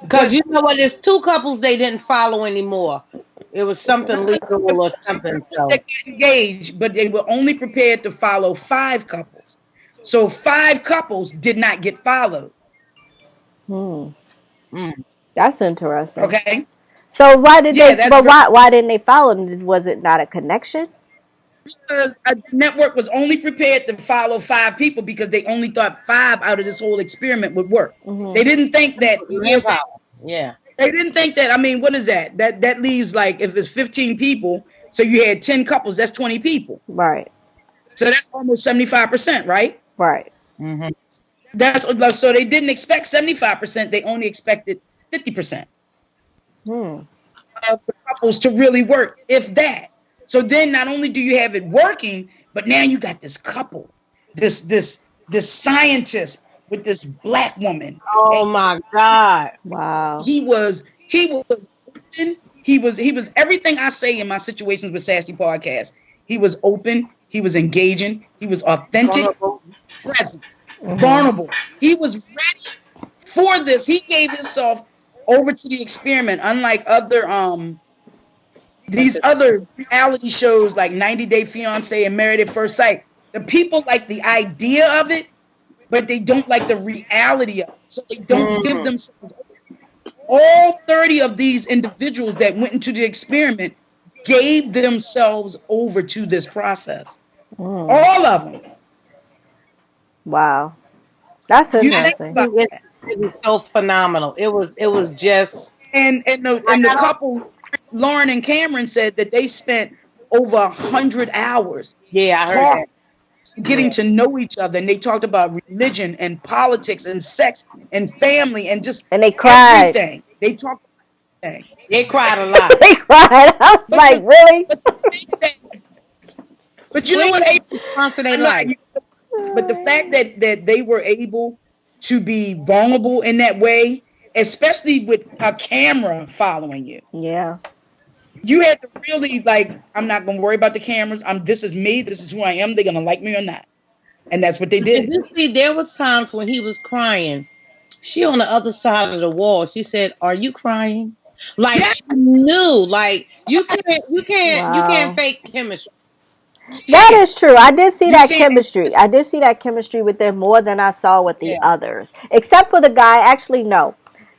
Because you know what? There's two couples they didn't follow anymore. It was something legal or something. So. They got engaged, but they were only prepared to follow 5 couples. So 5 couples did not get followed. Hmm. Mm. That's interesting. Okay. So why did Yeah, they? that's But very, why didn't they follow? Was it not a connection? because a network was only prepared to follow 5 people because they only thought 5 out of this whole experiment would work. Mm-hmm. They didn't think that. Manpower. Yeah. They didn't think that. I mean, what is that? That leaves, like, if it's 15 people, so you had 10 couples, that's 20 people. Right. So that's almost 75%, right? Right. Mm-hmm. So they didn't expect 75%. They only expected 50%. Hmm. Of the couples to really work, if that. So then not only do you have it working, but now you got this couple, this scientist with this black woman. Oh my God. Wow. He was open. He was everything I say in my Situations with Sassy podcast. He was open, he was engaging, he was authentic, present, Mm-hmm. vulnerable. He was ready for this. He gave himself over to the experiment, unlike these other reality shows like 90 Day Fiance and Married at First Sight. The people like the idea of it, but they don't like the reality of it. So they don't give themselves. All 30 of these individuals that went into the experiment gave themselves over to this process. All of them. Wow. That's You think interesting. about It was so phenomenal. It was just and the couple, Lauren and Cameron, said that they spent over 100 hours I heard that. getting to know each other, and they talked about religion and politics and sex and family and just And they cried. everything. They talked about everything. They cried a lot. They cried. I was like, really? But you know what? Life. But the fact that they were able to be vulnerable in that way, especially with a camera following you. Yeah. You had to really, like, I'm not going to worry about the cameras. This is me. This is who I am. They're going to like me or not. And that's what they did. You see, there was times when he was crying. She on the other side of the wall. She said, "Are you crying?" Like she knew. Like you can't fake chemistry. That is true. I did see that chemistry. I did see that chemistry with them more than I saw with the others. Except for the guy. Actually, no.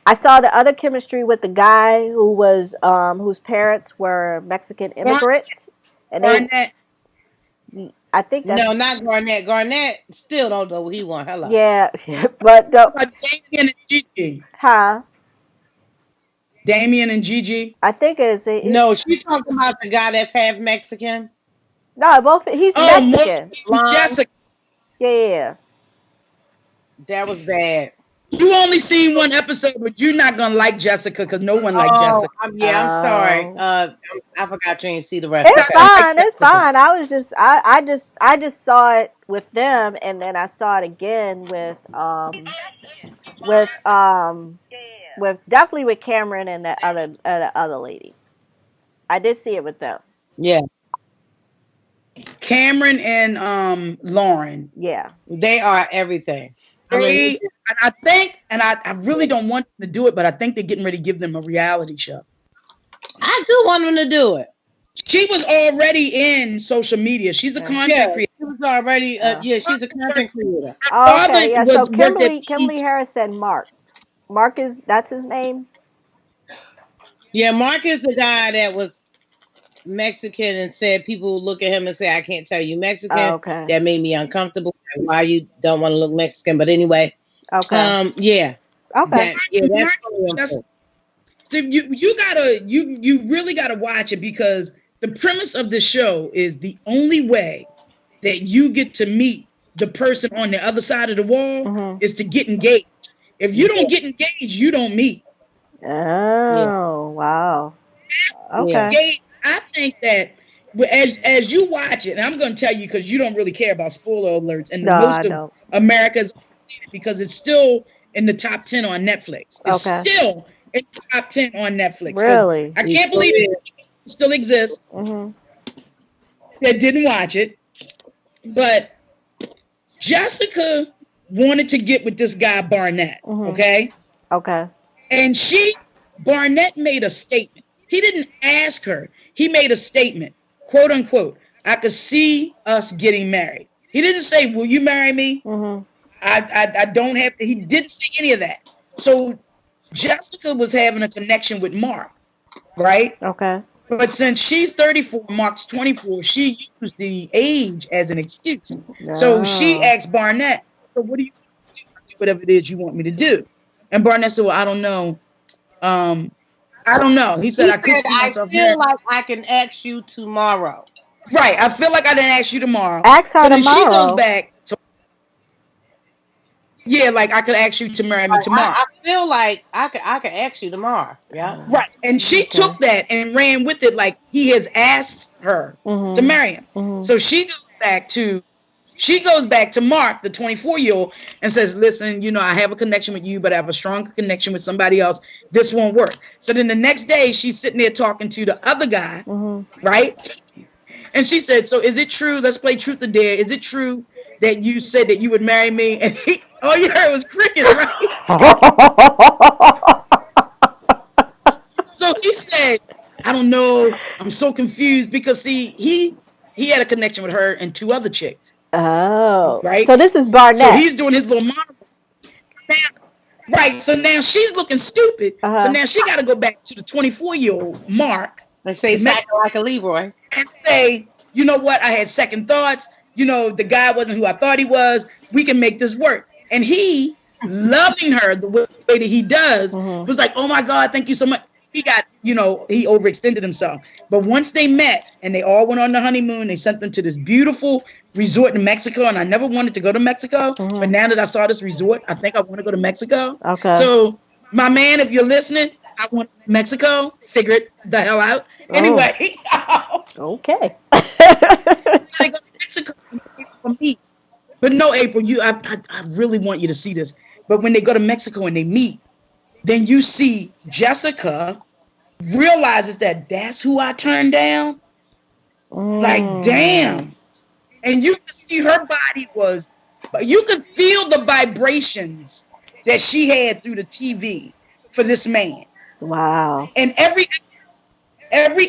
I saw the other chemistry with the guy who was whose parents were Mexican immigrants. And I think that's... No, not Garnett. Garnett still don't know what he want. Hello. Yeah, but Damien and Gigi. Huh? Damien and Gigi. I think it's no. She talking about the guy that's half Mexican. No, both. He's Mexican. Jessica. Yeah. That was bad. You only seen one episode, but you're not gonna like Jessica because no one liked Jessica. I'm sorry. I forgot you didn't see the rest. It's fine. It's fine. I just saw it with them, and then I saw it again with definitely with Cameron and that other lady. I did see it with them. Yeah. Cameron and Lauren. Yeah. They are everything. I mean, They, and I think, and I really don't want them to do it, but I think they're getting ready to give them a reality show. I do want them to do it. She was already in social media. She's a content creator. She was already. She's a content creator. Oh, okay. Yeah. So worked at Kimberly Harris said Mark. Mark that's his name. Yeah, Mark is the guy that was Mexican and said people look at him and say, "I can't tell you Mexican." Oh, okay. That made me uncomfortable. Why you don't want to look Mexican? But anyway. Okay. Yeah. Okay. That's so you really gotta watch it, because the premise of the show is the only way that you get to meet the person on the other side of the wall is to get engaged. If you don't get engaged, you don't meet. Oh, wow. Okay. Yeah. I think that as you watch it, and I'm going to tell you because you don't really care about spoiler alerts, and most of America's, because it's still in the top 10 on Netflix. It's still in the top 10 on Netflix. Really? I can't believe it still exists. That didn't watch it. But Jessica wanted to get with this guy Barnett, okay? Okay. And Barnett made a statement. He didn't ask her. He made a statement, quote unquote, "I could see us getting married." He didn't say, "Will you marry me?" I don't have to. He didn't say any of that. So Jessica was having a connection with Mark, right? Okay. But since she's 34, Mark's 24, she used the age as an excuse. So she asked Barnett, "So what do you do? Whatever it is you want me to do?" And Barnett said, "Well, I don't know. I don't know." He said, "I could see myself." I feel like I can ask you tomorrow. Right. I feel like I didn't ask you tomorrow. Ask her then tomorrow. She goes back. Yeah, like I could ask you to marry me tomorrow. I feel like I could ask you tomorrow. Yeah. Right. And she took that and ran with it like he has asked her to marry him. So she goes back to Mark, the 24-year-old, and says, "Listen, I have a connection with you, but I have a strong connection with somebody else. This won't work." So then the next day she's sitting there talking to the other guy, right? And she said, "So is it true? Let's play truth or dare. Is it true that you said that you would marry me?" And all you heard was crickets, right? So he said, "I don't know. I'm so confused," because see, he had a connection with her and two other chicks. Oh. Right. So this is Barnett. So he's doing his little monologue. Right. So now she's looking stupid. So now she got to go back to the 24-year-old Mark and say, like a Leroy, and say, "You know what? I had second thoughts. The guy wasn't who I thought he was. We can make this work." And he, loving her the way that he does, was like, "Oh my God, thank you so much." He got, he overextended himself. But once they met and they all went on the honeymoon, they sent them to this beautiful resort in Mexico. And I never wanted to go to Mexico. But now that I saw this resort, I think I want to go to Mexico. Okay. So, my man, if you're listening, I want Mexico. Figure it the hell out. Anyway. Okay. I go to Mexico for me. But no, April, I really want you to see this. But when they go to Mexico and they meet, then you see Jessica realizes that that's who I turned down. Like, damn. And you can see her body you can feel the vibrations that she had through the TV for this man. Wow. And every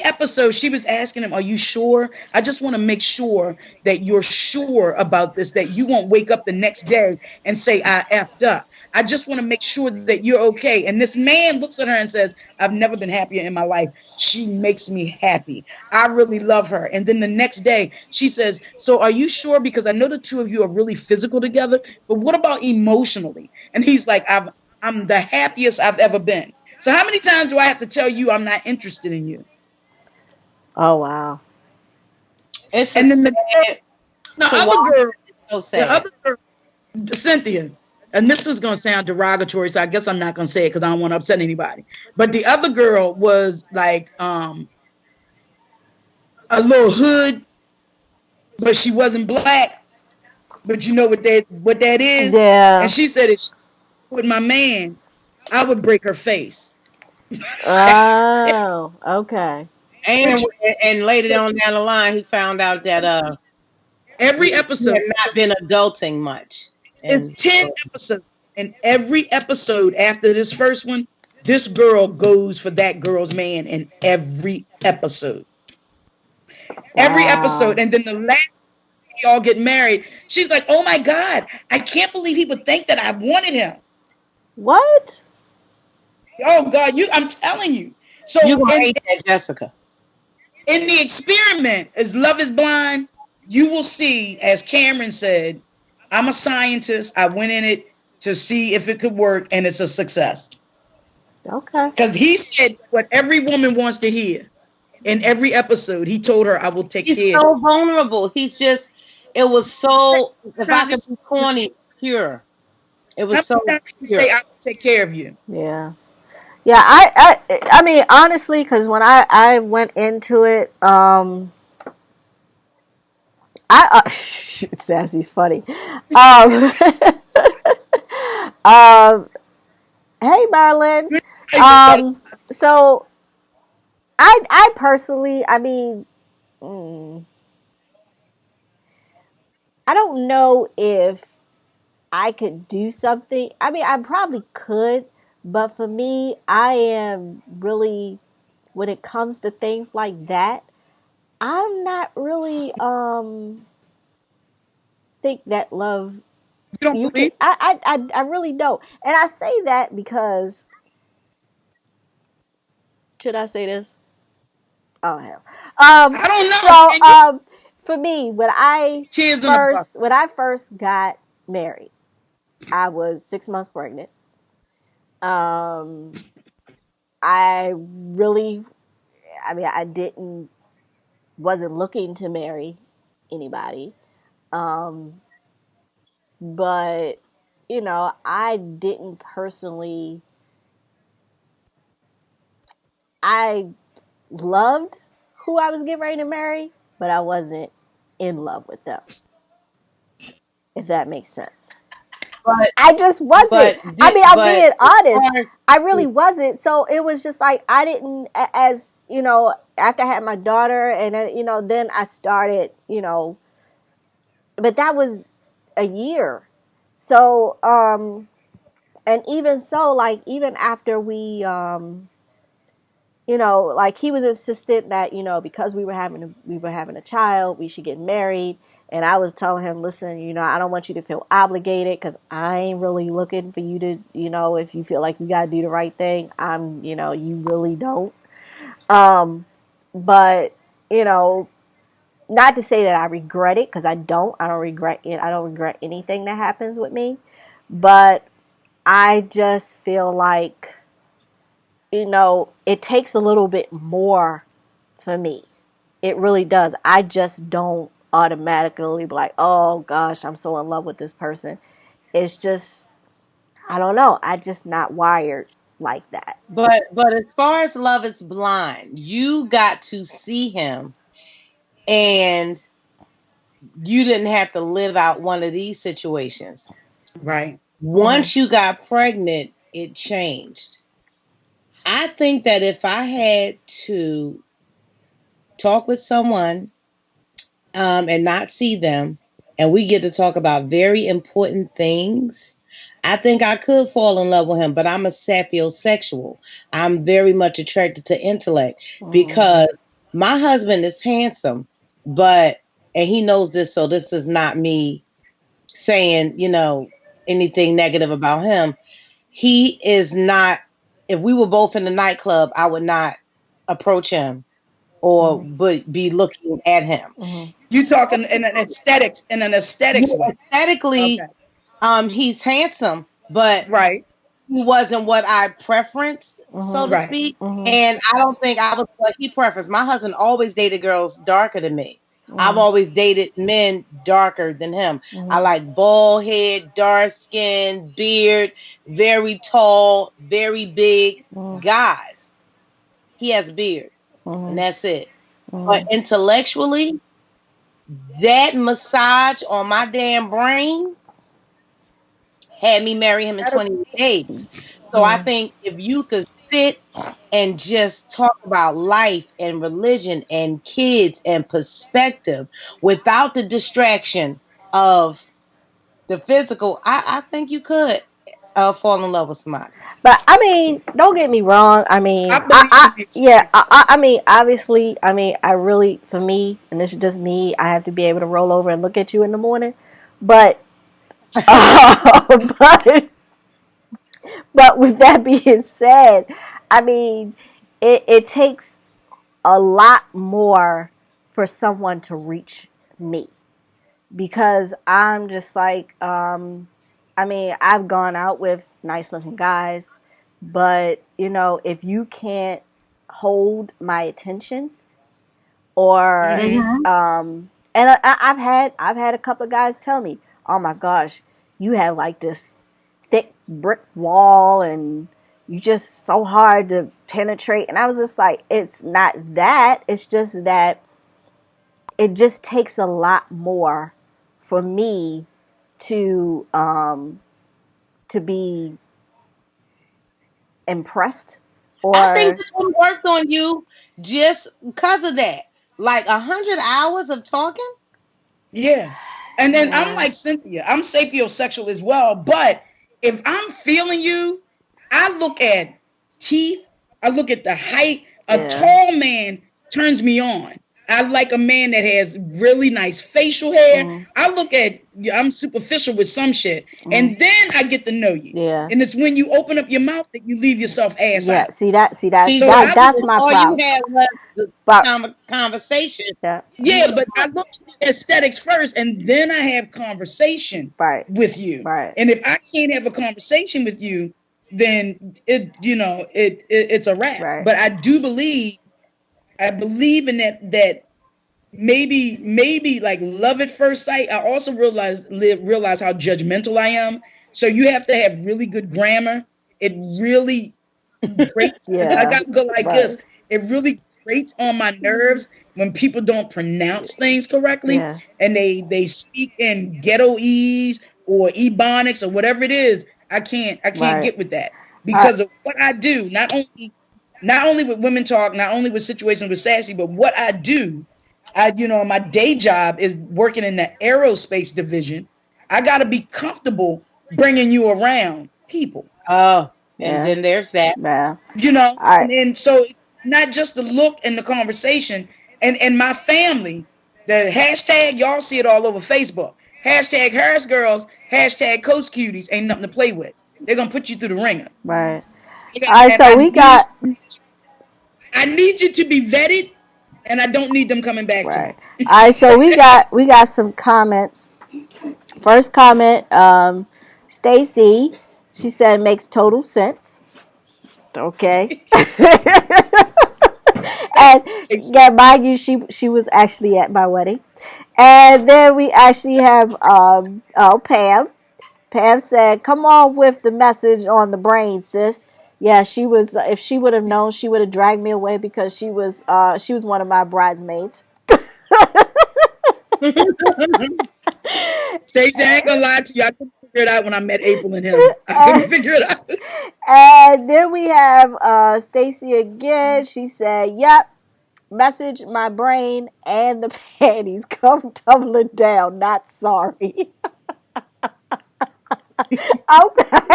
episode she was asking him, "Are you sure? I just want to make sure that you're sure about this, that you won't wake up the next day and say I effed up. I just want to make sure that you're okay." And this man looks at her and says, "I've never been happier in my life. She makes me happy. I really love her." And then the next day she says, "So are you sure? Because I know the two of you are really physical together, but what about emotionally?" And he's like, I'm the happiest I've ever been. So how many times do I have to tell you I'm not interested in you? Oh, wow. And then the other girl, Cynthia, and this is going to sound derogatory, so I guess I'm not going to say it because I don't want to upset anybody. But the other girl was like a little hood, but she wasn't black. But you know what that is? Yeah. And she said, "If with my man, I would break her face." Oh, okay. And later on down the line, he found out that Every He episode. had not been adulting much. It's And 10 episodes. And every episode after this first one, this girl goes for that girl's man in every episode. Every episode. Wow. And then the last they all get married, she's like, oh my God, I can't believe he would think that I wanted him. What? Oh God, I'm telling you. So you're gonna hate that, Jessica. in the experiment, as Love is Blind, you will see, as Cameron said, I'm a scientist. I went in it to see if it could work, and it's a success. Okay. Because he said what every woman wants to hear. In every episode, he told her, I will take He's care of so vulnerable. He's just, it was so, if I could be corny, pure. It was so you. pure. Say, I will take care of you. Yeah. Yeah, I mean, honestly, because when I went into it, Sassy's funny. Um, hey, Marlon. So I personally, I mean, I don't know if I could do something. I mean, I probably could, but for me, I am really, when it comes to things like that, I'm not really think that love You don't you can believe? I really don't. And I say that because, should I say this? Oh hell. I don't know. For me, Tears in the bucket. when I first got married, I was 6 months pregnant. Um I really, I mean, I didn't, wasn't looking to marry anybody. Um, but, I didn't personally, I loved who I was getting ready to marry, but I wasn't in love with them, if that makes sense. But I just wasn't. I mean, I'm being honest. as I really wasn't. So it was just like, I didn't, as, after I had my daughter, and then, then I started, but that was a year. So, and even so, like, even after like, he was insistent that, because we were having a child, we should get married. And I was telling him, listen, I don't want you to feel obligated, because I ain't really looking for you to, if you feel like you got to do the right thing, you really don't. But, not to say that I regret it, because I don't. I don't regret it. I don't regret anything that happens with me. But I just feel like, it takes a little bit more for me. It really does. I just don't automatically be like, oh gosh, I'm so in love with this person. It's just, I don't know. I just not wired like that. but as far as Love is Blind, you got to see him, and you didn't have to live out one of these situations. Right. Once you got pregnant, it changed. I think that if I had to talk with someone and not see them, and we get to talk about very important things, I think I could fall in love with him. But I'm a sapiosexual. I'm very much attracted to intellect, because my husband is handsome, and he knows this, so this is not me saying, anything negative about him. He is not, if we were both in the nightclub, I would not approach him or be looking at him. You talking in an aesthetics way. Aesthetically, he's handsome, but right, he wasn't what I preferenced, so to speak. And I don't think I was what he preferenced. My husband always dated girls darker than me. I've always dated men darker than him. I like bald head, dark skin, beard, very tall, very big guys. He has a beard, and that's it. But intellectually, that massage on my damn brain had me marry him in 28 days. So I think if you could sit and just talk about life and religion and kids and perspective without the distraction of the physical, I think you could fall in love with somebody. But I mean, don't get me wrong. I I mean, believe in the yeah, experience. I mean, obviously, I mean, I really, for me, and this is just me, I have to be able to roll over and look at you in the morning. But, but, but with that being said, I mean, it takes a lot more for someone to reach me because I'm just like, I mean, I've gone out with nice looking guys, but you know, if you can't hold my attention, or Mm-hmm. and I've had a couple of guys tell me, "Oh my gosh, you have like this thick brick wall and you just so hard to penetrate." And I was just like, it's not that, it's just that it just takes a lot more for me to be impressed I think or this one worked on you just because of that. Like 100 hours of talking. Yeah. And then I'm yeah, like Cynthia. I'm sapiosexual as well. But if I'm feeling you, I look at teeth. I look at the height. A yeah, tall man turns me on. I like a man that has really nice facial hair. mm, I look at, I'm superficial with some shit. mm, And then I get to know you. yeah, And it's when you open up your mouth that you leave yourself ass yeah. out. See that See, So so that I that's look, my all you problem. have left is But conversation. yeah, yeah, but I look at aesthetics first, and then I have conversation right, with you. right, And if I can't have a conversation with you, then it's a wrap. right. But I believe in that maybe like love at first sight. I also realize how judgmental I am. So you have to have really good grammar. It really grates. I Yeah, got to go like right. this. It really grates on my nerves when people don't pronounce things correctly Yeah, and they speak in ghettoese or ebonics or whatever it is. I can't right. get with that I because of what I do. Not only with women talk, not only with situations with sassy, but what I do. My day job is working in the aerospace division. I got to be comfortable bringing you around people. Oh, and yeah, then there's that. yeah. you know I and so it's not just the look and the conversation and my family, the hashtag, y'all see it all over Facebook, hashtag Harris girls, hashtag coach cuties, ain't nothing to play with. They're gonna put you through the ringer. right. All right. And So we got I need you to be vetted, and I don't need them coming back to right. me. All right. So we got some comments. First comment, Stacy. She said makes total sense. Okay. And yeah, mind you, she was actually at my wedding. And then we actually have Pam. Pam said, "Come on with the message on the brain, sis." Yeah, she was. If she would have known, she would have dragged me away because she was one of my bridesmaids. Stacey, I ain't gonna lie to you, I couldn't figure it out when I met April and him. I couldn't and, figure it out. and then we have Stacy again. She said, "Yep, message my brain and the panties come tumbling down. Not sorry."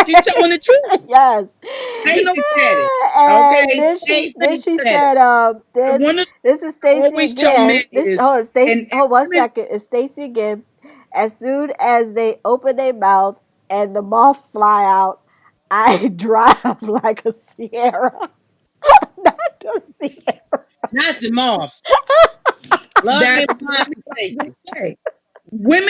You Okay. telling the truth. Yes. Stacey said it. And Okay, then she Stacey said it. said, then One of this is the Stacy always tell men again. This is, hold on, Stacy, and hold 1 women, second. It's Stacy again. As soon as they open their mouth and the moths fly out, I drive like a Sierra. Not a Sierra. Not the moths. Love that's them exactly what I was conversation. gonna say. Men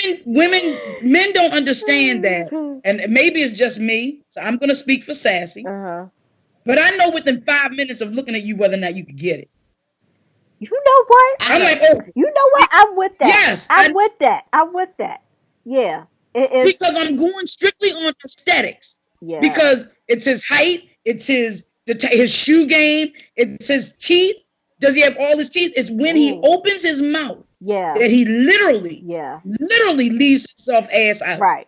don't understand that, and maybe it's just me. So I'm gonna speak for Sassy, Uh-huh. but I know within 5 minutes of looking at you whether or not you could get it. You know what? I I'm don't. like, oh, You know what? I'm with that. yes, I'm with that. I'm with that. Yeah. If because I'm going strictly on aesthetics yeah. because it's his height, it's his shoe game, it's his teeth. Does he have all his teeth? It's when he Ooh. opens his mouth Yeah. that he literally, Yeah. literally leaves himself ass out. Right.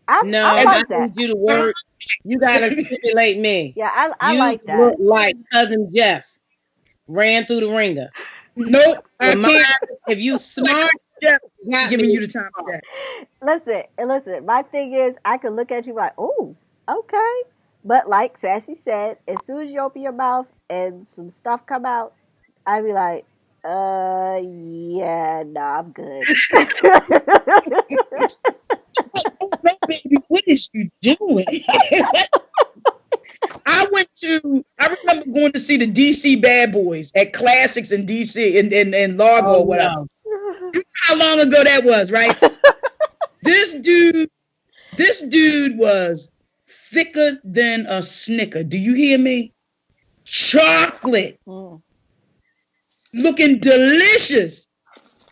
I No, I As I like that. need you to work. You gotta stimulate me. Yeah, I You like look that. like cousin Jeff ran through the ringer. Nope, I Your mind, can't. if you Like smart, Jeff got giving me. you the time of day. Listen. My thing is, I could look at you like, oh, okay. But like Sassy said, as soon as you open your mouth and some stuff come out, I'd be like, yeah, no, I'm good. Oh no, baby, what is you doing? I remember going to see the DC Bad Boys at Classics in DC in Largo Oh or whatever. no. You know how long ago that was, right? This dude was thicker than a Snicker. Do you hear me? Chocolate, Mm. looking delicious.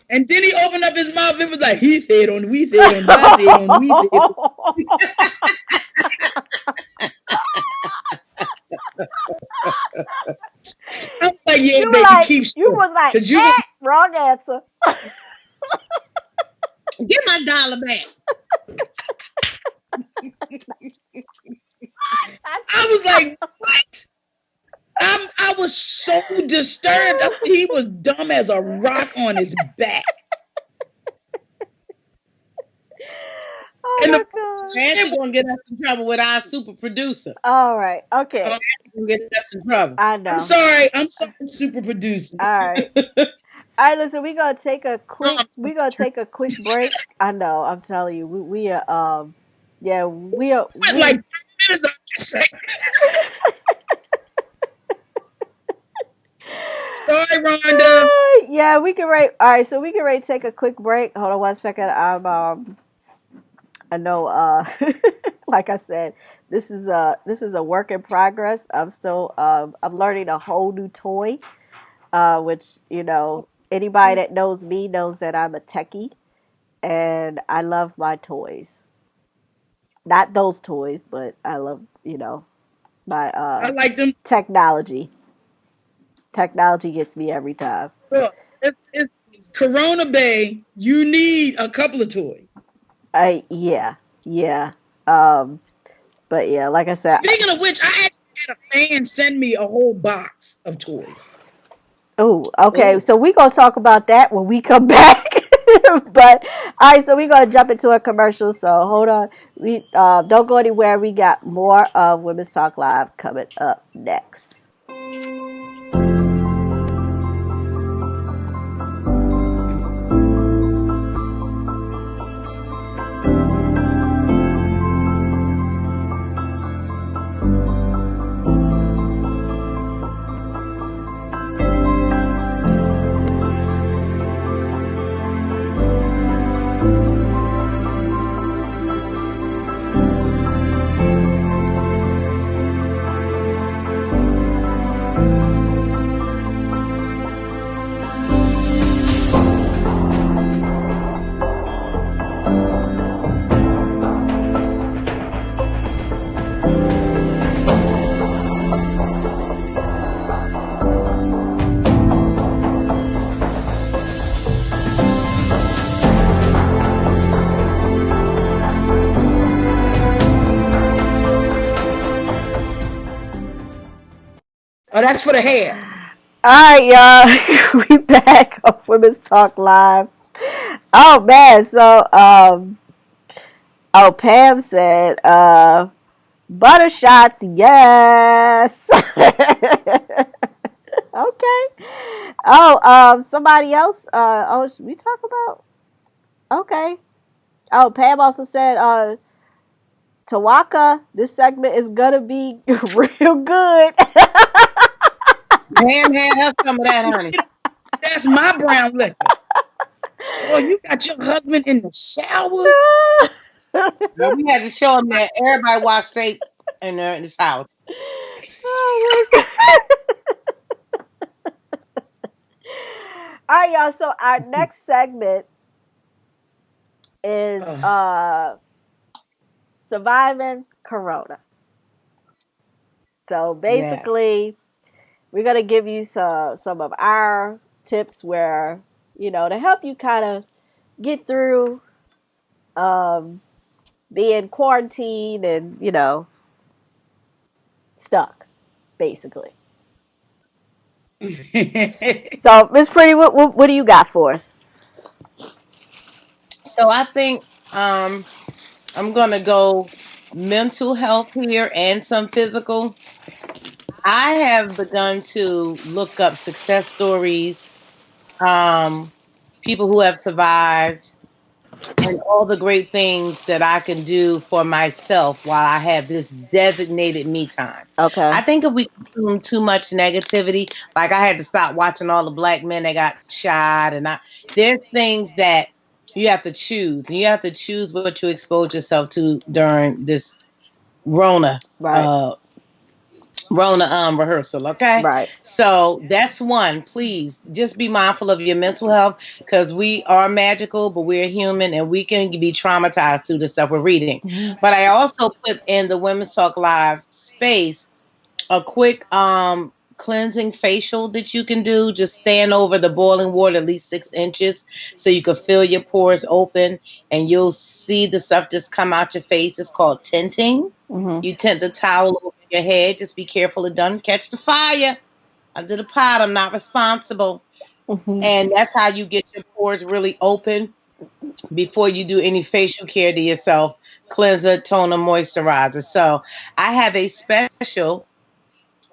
And then he opened up his mouth. It was like, he said on, we said on, I said on, we said on. I'm like, yeah, baby, keep You still. was like, Because you wrong answer. Get my dollar back. I was like, what? I was so disturbed. I said he was dumb as a rock on his back. Oh And my the god. Nancy gonna get us in trouble with our super producer. All right. Okay. Nancy gonna get us in trouble. I know. I'm sorry, super producer. All right. All right, listen, we're gonna take a quick break. I know, I'm telling you, we are yeah, we are What, we like 3 minutes of this segment? Sorry, Rhonda. yeah, we can rate. All right, so we can rate. Take a quick break. Hold on one second. I know. Like I said, this is a work in progress. I'm still I'm learning a whole new toy. Which anybody that knows me knows that I'm a techie, and I love my toys. Not those toys, but I love my I like them. technology. Technology gets me every time. Look, it's Corona Bay. You need a couple of toys. Yeah. Um, but yeah, like I said. Speaking of which, I actually had a fan send me a whole box of toys. Oh, okay. Ooh. So we're gonna talk about that when we come back. But all right, so we're gonna jump into a commercial. So hold on. We don't go anywhere. We got more of Women's Talk Live coming up next. Oh, that's for the hair. All right, y'all. We back on Women's Talk Live. Oh man, so Pam said butter shots, yes. Okay. Oh, somebody else. We talk about. Okay. Oh, Pam also said, Tawaka, this segment is gonna be real good. Pam had her some of that, honey. That's my brown liquor. Oh, you got your husband in the shower? Now, we had to show them that everybody watched tape in this house. Oh my god. All right, y'all. So our next segment is surviving Corona. So Yes. basically, we're gonna give you some of our tips where to help you kind of get through being quarantined and stuck, basically. So, Miss Pretty, what do you got for us? So I think I'm gonna go mental health here and some physical. I have begun to look up success stories, um, people who have survived, and all the great things that I can do for myself while I have this designated me time. Okay. I think if we consume too much negativity, like I had to stop watching all the black men that got shot, and there's things that you have to choose, and you have to choose what you expose yourself to during this Rona Right. uh rehearsal. Okay, Right. so that's one. Please just be mindful of your mental health, because we are magical, but we're human and we can be traumatized through the stuff we're reading. Mm-hmm. But I also put in the Women's Talk Live space a quick cleansing facial that you can do. Just stand over the boiling water at least 6 inches so you can feel your pores open, and you'll see the stuff just come out your face. It's called tinting. Mm-hmm. You tint the towel over your head. Just be careful it doesn't catch the fire under the pot. I'm not responsible. Mm-hmm. And that's how you get your pores really open before you do any facial care to yourself. Cleanser, toner, moisturizer. So I have a special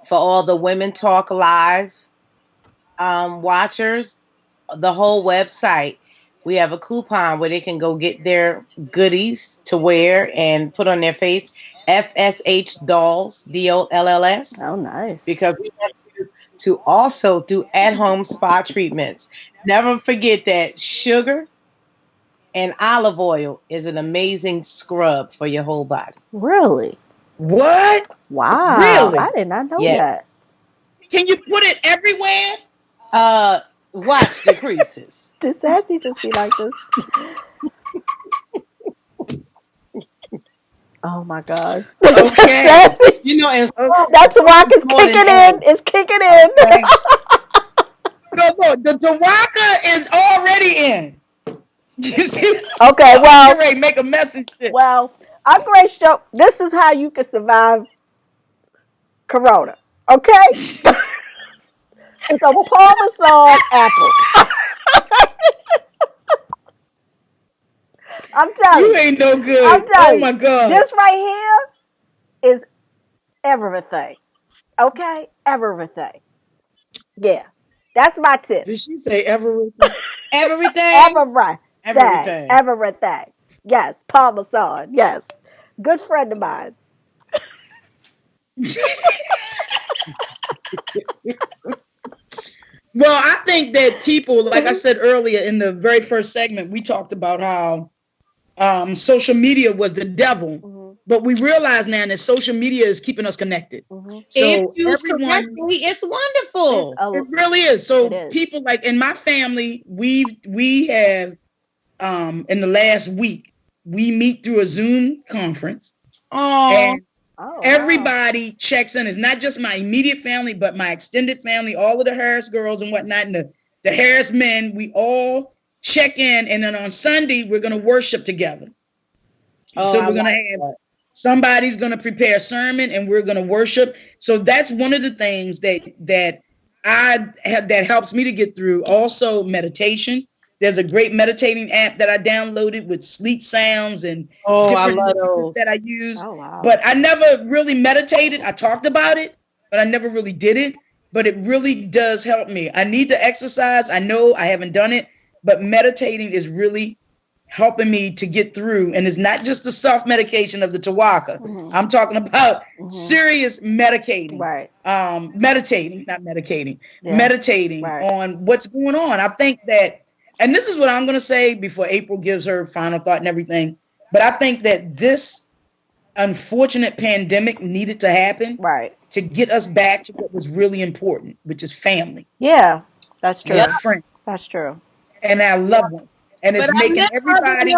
for all the Women Talk Live watchers, the whole website. We have a coupon where they can go get their goodies to wear and put on their face. FSH Dolls, DOLLS, Oh, nice. because we want you to also do at-home spa treatments. Never forget that sugar and olive oil is an amazing scrub for your whole body. Really? What? Wow. Really? I did not know Yeah. that. Can you put it everywhere? Watch the creases. Did Sassy just be like this? Oh my gosh. Okay. Sassy. You know, and That's why it's kicking in. It's kicking in. Okay. No, the Dawaka is already in. Okay, well, I'm ready to make a message. well, I'm going to show. This is how you can survive Corona. Okay? It's a Parmesan apple. I'm telling you. You ain't no good. I'm telling Oh my you. God. This right here is everything. Okay? Everything. Yeah. That's my tip. Did she say everything? Everything. Everything. Everything. Everything. Yes. Parmesan. Yes. Good friend of mine. Well, I think that people, like I said earlier in the very first segment, we talked about how social media was the devil. Mm-hmm. But we realize now that social media is keeping us connected. Mm-hmm. So If used everyone, correctly, it's wonderful. it really is. So It is. people like in my family, we have in the last week, we meet through a Zoom conference. Oh, And Oh, everybody checks in. It's not just my immediate family, but my extended family, all of the Harris girls and whatnot, and the Harris men. We all check in, and then on Sunday we're going to worship together. So we're going to have somebody's going to prepare a sermon, and we're going to worship. So that's one of the things that helps me to get through. Also, meditation. There's a great meditating app that I downloaded with sleep sounds and different I love those. that I use. Oh, wow. But I never really meditated. I talked about it, but I never really did it. But it really does help me. I need to exercise. I know I haven't done it, but meditating is really helping me to get through. And it's not just the self-medication of the Tawaka. Mm-hmm. I'm talking about serious medicating. Right. Meditating, not medicating. Yeah. Meditating Right. on what's going on. I think that, and this is what I'm going to say before April gives her final thought and everything, but I think that this unfortunate pandemic needed to happen Right. to get us back to what was really important, which is family. Yeah. That's true. And friends That's true. and our loved ones. And it's But making I'm everybody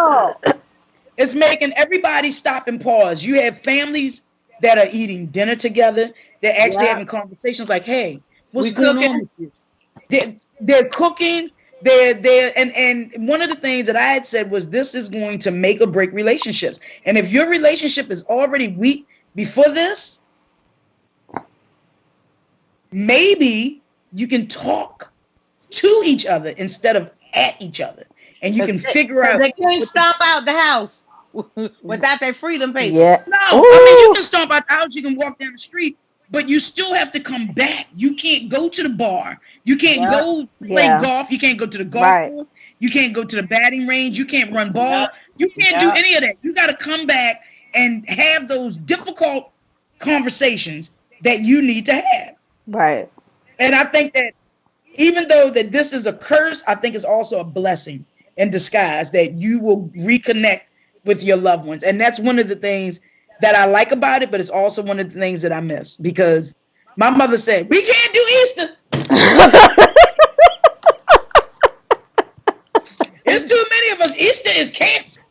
it's making everybody stop and pause. You have families that are eating dinner together. They're actually having conversations like, hey, what's going on with you? They're cooking. And one of the things that I had said was this is going to make or break relationships. And if your relationship is already weak before this, maybe you can talk to each other instead of at each other, and you can figure out They can't what stomp out the house without their freedom Yeah. papers. No, I mean you Ooh. can stomp out the house, you can walk down the street, but you still have to come back. You can't go to the bar. You can't Yep. go play Yeah. golf. You can't go to the golf Right. course. You can't go to the batting range. You can't run Yep. ball. You can't do Yep. any of that. You got to come back and have those difficult conversations that you need to have. Right. And I think that even though that this is a curse, I think it's also a blessing in disguise that you will reconnect with your loved ones. And that's one of the things that I like about it, but it's also one of the things that I miss because my mother said, we can't do Easter. It's too many of us. Easter is canceled.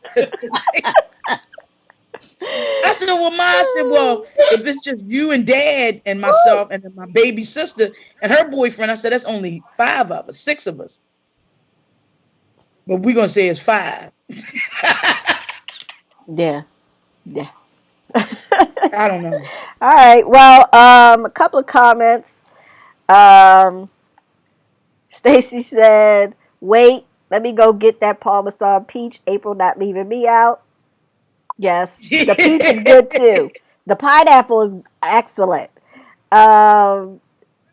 I said, well, Ma, I said, well, if it's just you and Dad and myself and then my baby sister and her boyfriend, I said, that's only 5 of us, 6 of us. But we're going to say it's 5. Yeah. Yeah. I don't know. All right. Well, a couple of comments. Um, Stacy said, "Wait, let me go get that Parmesan peach. April not leaving me out." Yes, the peach is good too. The pineapple is excellent. Um,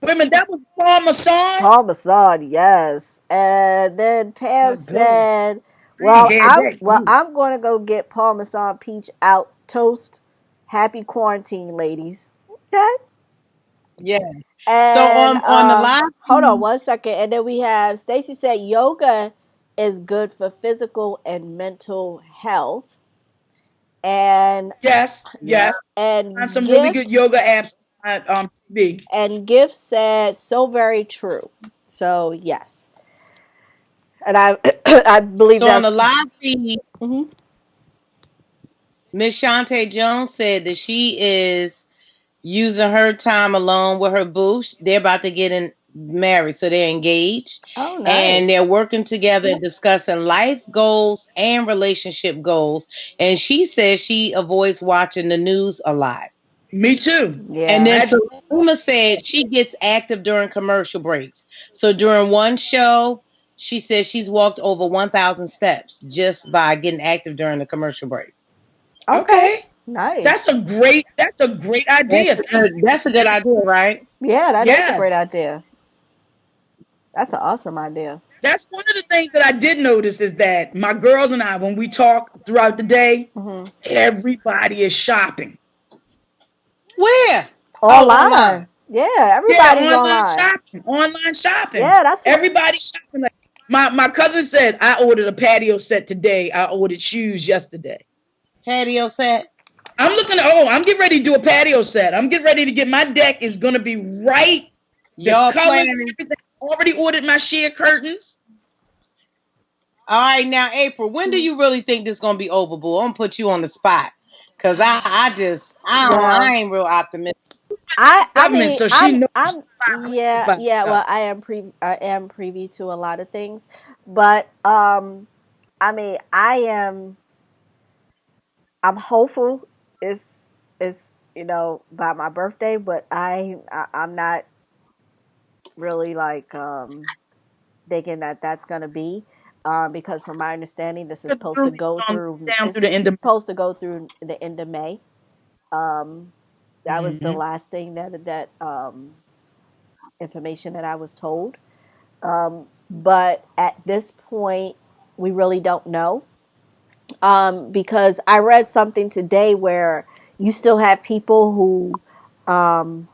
Wait a minute, that was Parmesan? Parmesan, yes. And then Pam My God. said, I ain't had that. Ooh. I'm going to go get Parmesan peach out toast. Happy quarantine, ladies." Okay. Yeah. So And on the live hold on feed, 1 second. And then we have Stacy said yoga is good for physical and mental health. And Yes, yeah. yes. Find and some really good gift yoga apps on TV. and gift said so very true. So yes, and I I believe So on the that's. live feed, Mhm. Miss Shantae Jones said that she is using her time alone with her boo. They're about to married, so they're engaged, Oh, and nice. they're working together and discussing life goals and relationship goals. And she says she avoids watching the news a lot. Me too. And Yeah. then I Salima said she gets active during commercial breaks. So during one show, she says she's walked over 1,000 steps just by getting active during the commercial break. Okay. okay. Nice. That's a great idea. Thank you. That's a good idea, right? Yeah, that is a great Yes. idea. That's an awesome idea. That's one of the things that I did notice is that my girls and I, when we talk throughout the day, Hmm. everybody is shopping. Where? Oh, Online. online. Yeah, Yeah, everybody's online. online shopping. Yeah, that's what. Everybody's shopping. Like my cousin said, I ordered a patio set today. I ordered shoes yesterday. Patio set. I'm getting ready to do a patio set. I'm getting ready to get my deck is gonna be right. The Y'all colors, planning. everything. I already ordered my sheer curtains. All right, now April, when do you really think this gonna be over, boo? I'm gonna put you on the spot, cause I Well, ain't real optimistic. I Government, mean, so she knows I'm yeah, about yeah, well, stuff. I am privy to a lot of things, but I mean, I'm hopeful it's by my birthday, but I'm not really like thinking that that's going to be because from my understanding this is supposed to go through Down this through is the end of. supposed to go through the end of May. Um that was the Mhm. last thing that information that I was told. But at this point, we really don't know because I read something today where you still have people who um,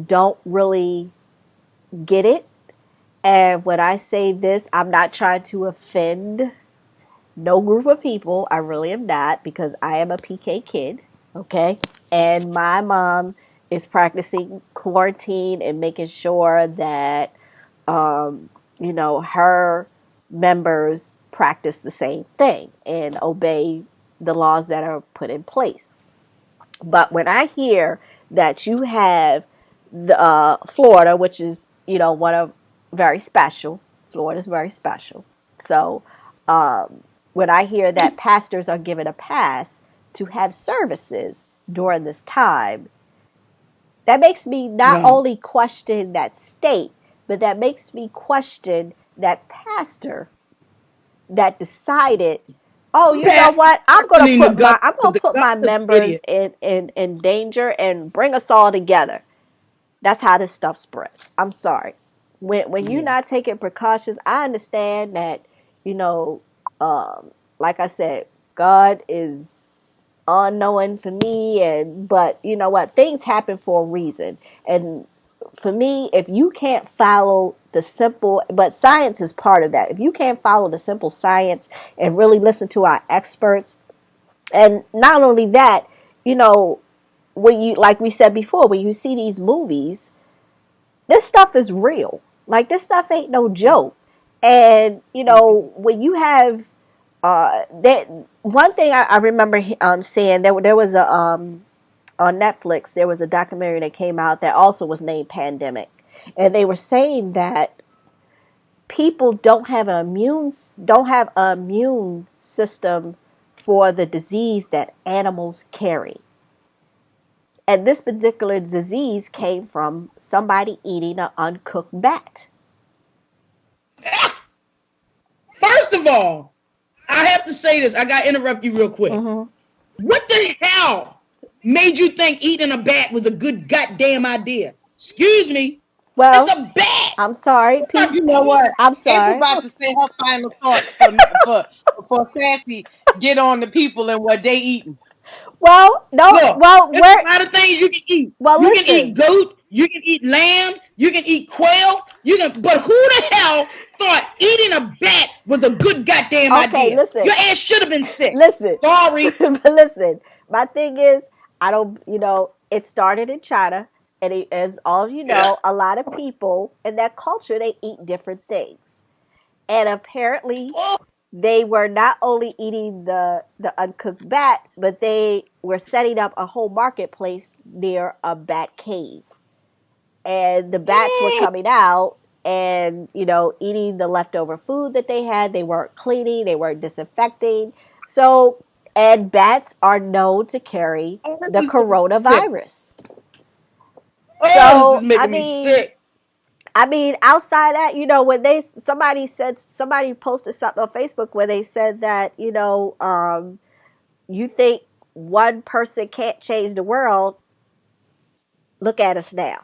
don't really get it. And when I say this, I'm not trying to offend no group of people. I really am not because I am a PK kid, okay? And my mom is practicing quarantine and making sure that, um, her members practice the same thing and obey the laws that are put in place. But when I hear that you have the Florida, which is one of very special, Florida is very special. So when I hear that pastors are given a pass to have services during this time, that makes me not Right. only question that state, but that makes me question that pastor that decided, oh, you know Pat what? questioning the government I'm because gonna the put my governor's an members idiot. in danger and bring us all together. That's how this stuff spreads. I'm sorry. When you're Yeah. not taking precautions, I understand that, you know, like I said, God is unknowing for me, and but you know what, things happen for a reason. And for me, if you can't follow the simple, but science is part of that, if you can't follow the simple science and really listen to our experts, and not only that, you know, when you, like we said before, when you see these movies, this stuff is real. Like, this stuff ain't no joke. And you know, when you have that, one thing I remember seeing, there was a on Netflix, there was a documentary that came out that also was named Pandemic, and they were saying that people don't have an immune system for the disease that animals carry. And this particular disease came from somebody eating an uncooked bat. First of all, I have to say this. I got to interrupt you real quick. Mm-hmm. What the hell made you think eating a bat was a good goddamn idea? Excuse me. It's Well, a bat. I'm sorry, Fuck You know what? I'm April sorry. about to say her final thoughts for Sassy get on the people and what they eating. Well, no, Look, well, there's we're a lot of things you can eat. well. You can eat Listen, goat, you can eat lamb, you can eat quail, but who the hell thought eating a bat was a good goddamn okay, idea? listen, Your ass should have been sick. listen, Sorry. but listen. My thing is, I don't. You know, it started in China, and as all of you know, a lot of people in that culture, they eat different things, and apparently Oh, they were not only eating the uncooked bat, but they were setting up a whole marketplace near a bat cave, and the bats were coming out and, you know, eating the leftover food that they had. They weren't cleaning, they weren't disinfecting. So, and bats are known to carry the this is making me sick. coronavirus. Oh, this is So making me sick. I mean, outside that, you know, when somebody posted something on Facebook where they said that, you know, you think one person can't change the world. Look at us now.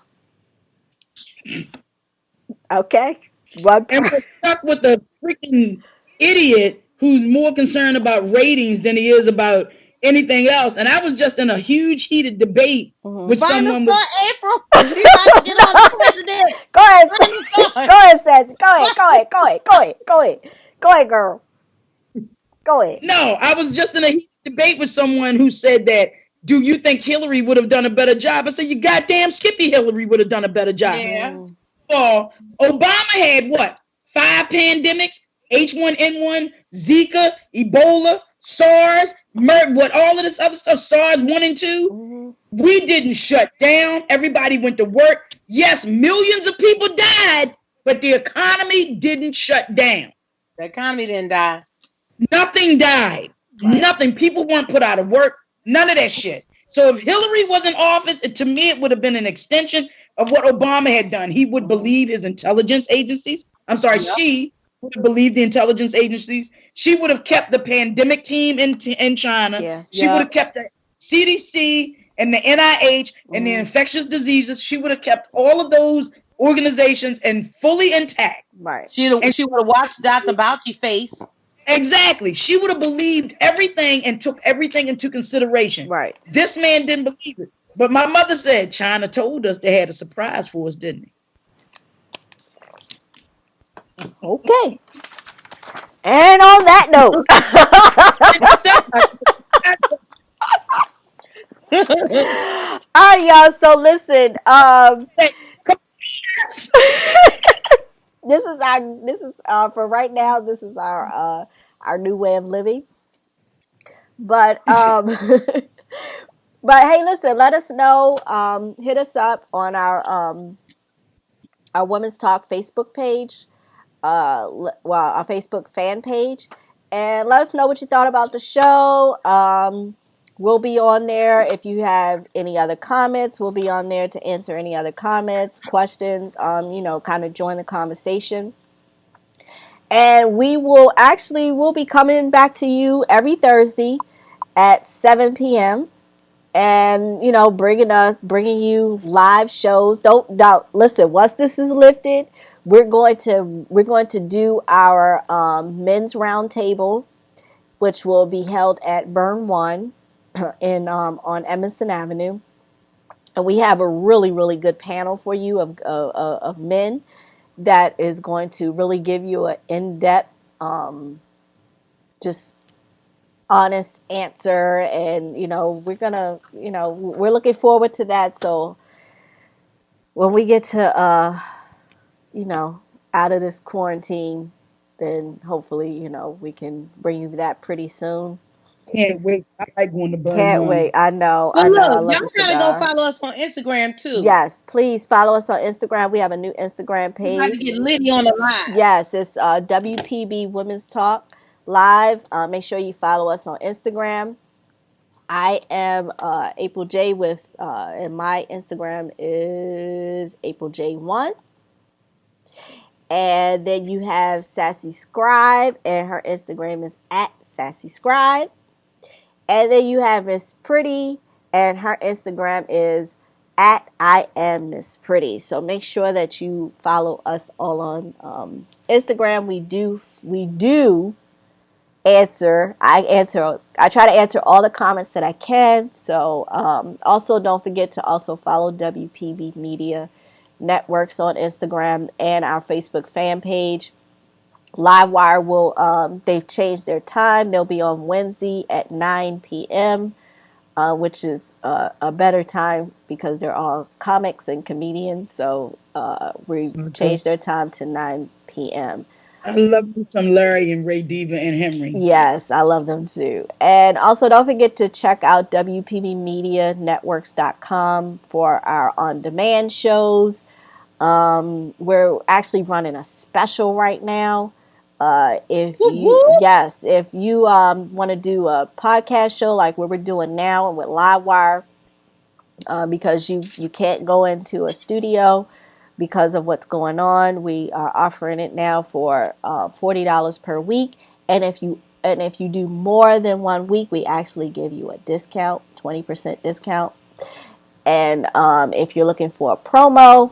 Okay, one And person. we're stuck with a freaking idiot who's more concerned about ratings than he is about anything else. And I was just in a huge heated debate with Final someone with thought, April. We about to get on the president. Go ahead, Final thought. go ahead, Sassy. Go ahead, go ahead, go ahead, go ahead, go ahead, go ahead, girl. Go ahead. no, I was just in a heated debate with someone who said that, do you think Hillary would have done a better job? I said, you goddamn Skippy Hillary would have done a better job. Yeah. Well, Obama had what? 5 pandemics: H1N1, Zika, Ebola, SARS, what all of this other stuff, SARS 1 and 2. Mm-hmm. We didn't shut down. Everybody went to work. Yes, millions of people died, but the economy didn't shut down. The economy didn't die. Nothing died. Right. Nothing. People weren't put out of work. None of that shit. So if Hillary was in office, to me, it would have been an extension of what Obama had done. He would believe his intelligence agencies. I'm sorry, Yep. she would have believed the intelligence agencies. She would have kept the pandemic team in China. Yeah. She would have kept the CDC and the NIH and the infectious diseases. She would have kept all of those organizations and fully intact. Right. She would have watched Dr. Fauci face. Exactly. She would have believed everything and took everything into consideration. Right. This man didn't believe it. But my mother said China told us they had a surprise for us, didn't they? Okay. And on that note. All right, y'all. So listen. This is for right now. This is our new way of living. But but hey, listen. Let us know. Hit us up on our Women's Talk Facebook page. Our Facebook fan page, and let us know what you thought about the show. We'll be on there. If you have any other comments, we'll be on there to answer any other comments, questions, kind of join the conversation. And we'll be coming back to you every Thursday at 7 p.m. and bringing you live shows. Don't doubt. Listen, once this is lifted, we're going to do our men's roundtable, which will be held at Burn One in on Emerson Avenue, and we have a really really good panel for you of men that is going to really give you an in-depth, just honest answer. And we're looking forward to that. So when we get to out of this quarantine, then hopefully we can bring you that pretty soon. Can't wait. I like going to Burn Can't One. wait. I know. Well, I look, love the y'all gotta go cigar. follow us on Instagram too. Yes, please follow us on Instagram. We have a new Instagram We about to page. get Liddy on the live. Yes, it's WPB Women's Talk Live. Make sure you follow us on Instagram. I am April J and my Instagram is April J1. And then you have Sassy Scribe, and her Instagram is at Sassy Scribe. And then you have Miss Pretty, and her Instagram is at I am Miss Pretty. So make sure that you follow us all on Instagram. We do answer. I try to answer all the comments that I can. So also don't forget to also follow WPB Media Networks on Instagram and our Facebook fan page. Livewire they've changed their time. They'll be on Wednesday at 9 p.m., which is a better time because they're all comics and comedians. So we changed their time to 9 p.m. I love some Larry and Ray Diva and Henry. Yes, I love them too. And also don't forget to check out WPBMediaNetworks.com for our on-demand shows. We're actually running a special right now. If you want to do a podcast show like what we're doing now and with Livewire, because you can't go into a studio because of what's going on, we are offering it now for $40 per week. And if you do more than 1 week, we actually give you a discount, 20% discount. And if you're looking for a promo,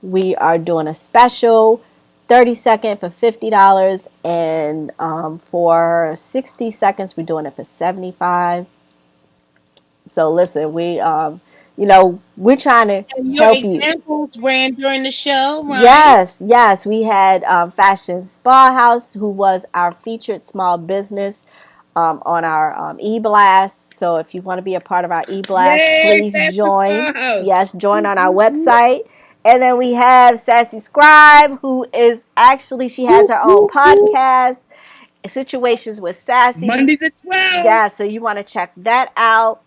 we are doing a special 30-second for $50, and for 60 seconds we're doing it for $75. So listen, we're trying to help you. Your examples ran during the show, Yes, right? we had Fashion Spa House, who was our featured small business on our e-blast. So if you want to be a part of our e-blast, please join. Yes, join on our website. And then we have Sassy Scribe, who is actually, she has her own podcast, Situations with Sassy. Monday to 12. Yeah, so you want to check that out.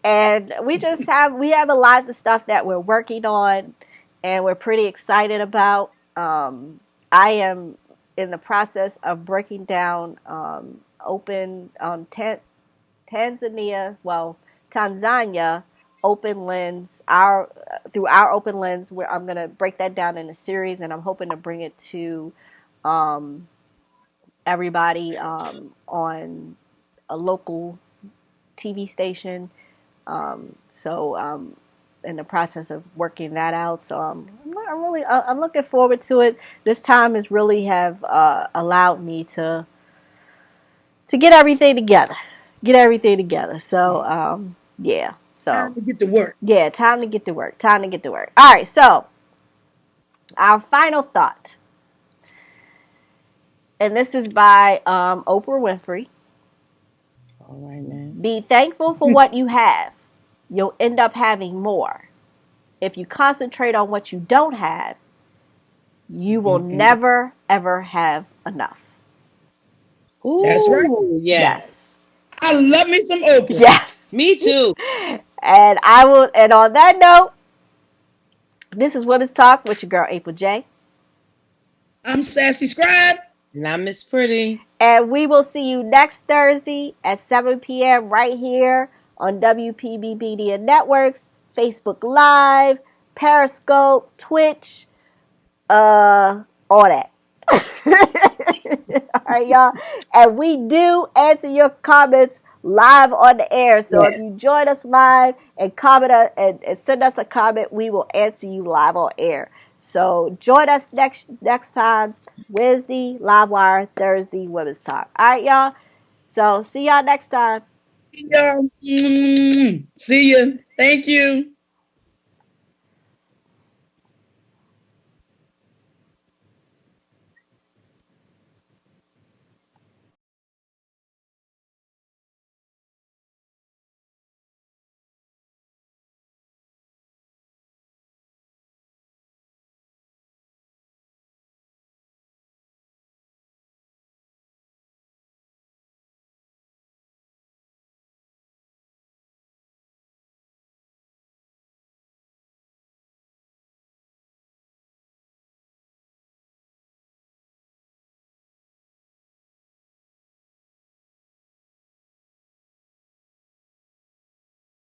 And we have a lot of stuff that we're working on and we're pretty excited about. I am in the process of breaking down Tanzania open lens, through our open lens, where I'm going to break that down in a series, and I'm hoping to bring it to everybody on a local TV station. In the process of working that out. So I'm looking forward to it. This time has really have allowed me to get everything together. So yeah. So time to get to work. Yeah, time to get to work. All right. So our final thought, and this is by Oprah Winfrey. All right, man. Be thankful for what you have. You'll end up having more. If you concentrate on what you don't have, you will never, ever have enough. Ooh, that's right. Yes. I love me some Oprah. Yes. Me too. And on that note, this is Women's Talk with your girl, April J. I'm Sassy Scribe. And I'm Miss Pretty. And we will see you next Thursday at 7 p.m. right here on WPB Media Networks, Facebook Live, Periscope, Twitch, all that. All right, y'all. And we do answer your comments live on the air. So Yeah. if you join us live and comment and send us a comment, we will answer you live on air. So join us next time, Wednesday, Live Wire, Thursday, Women's Talk. All right, y'all. So see y'all next time. See ya. Thank you.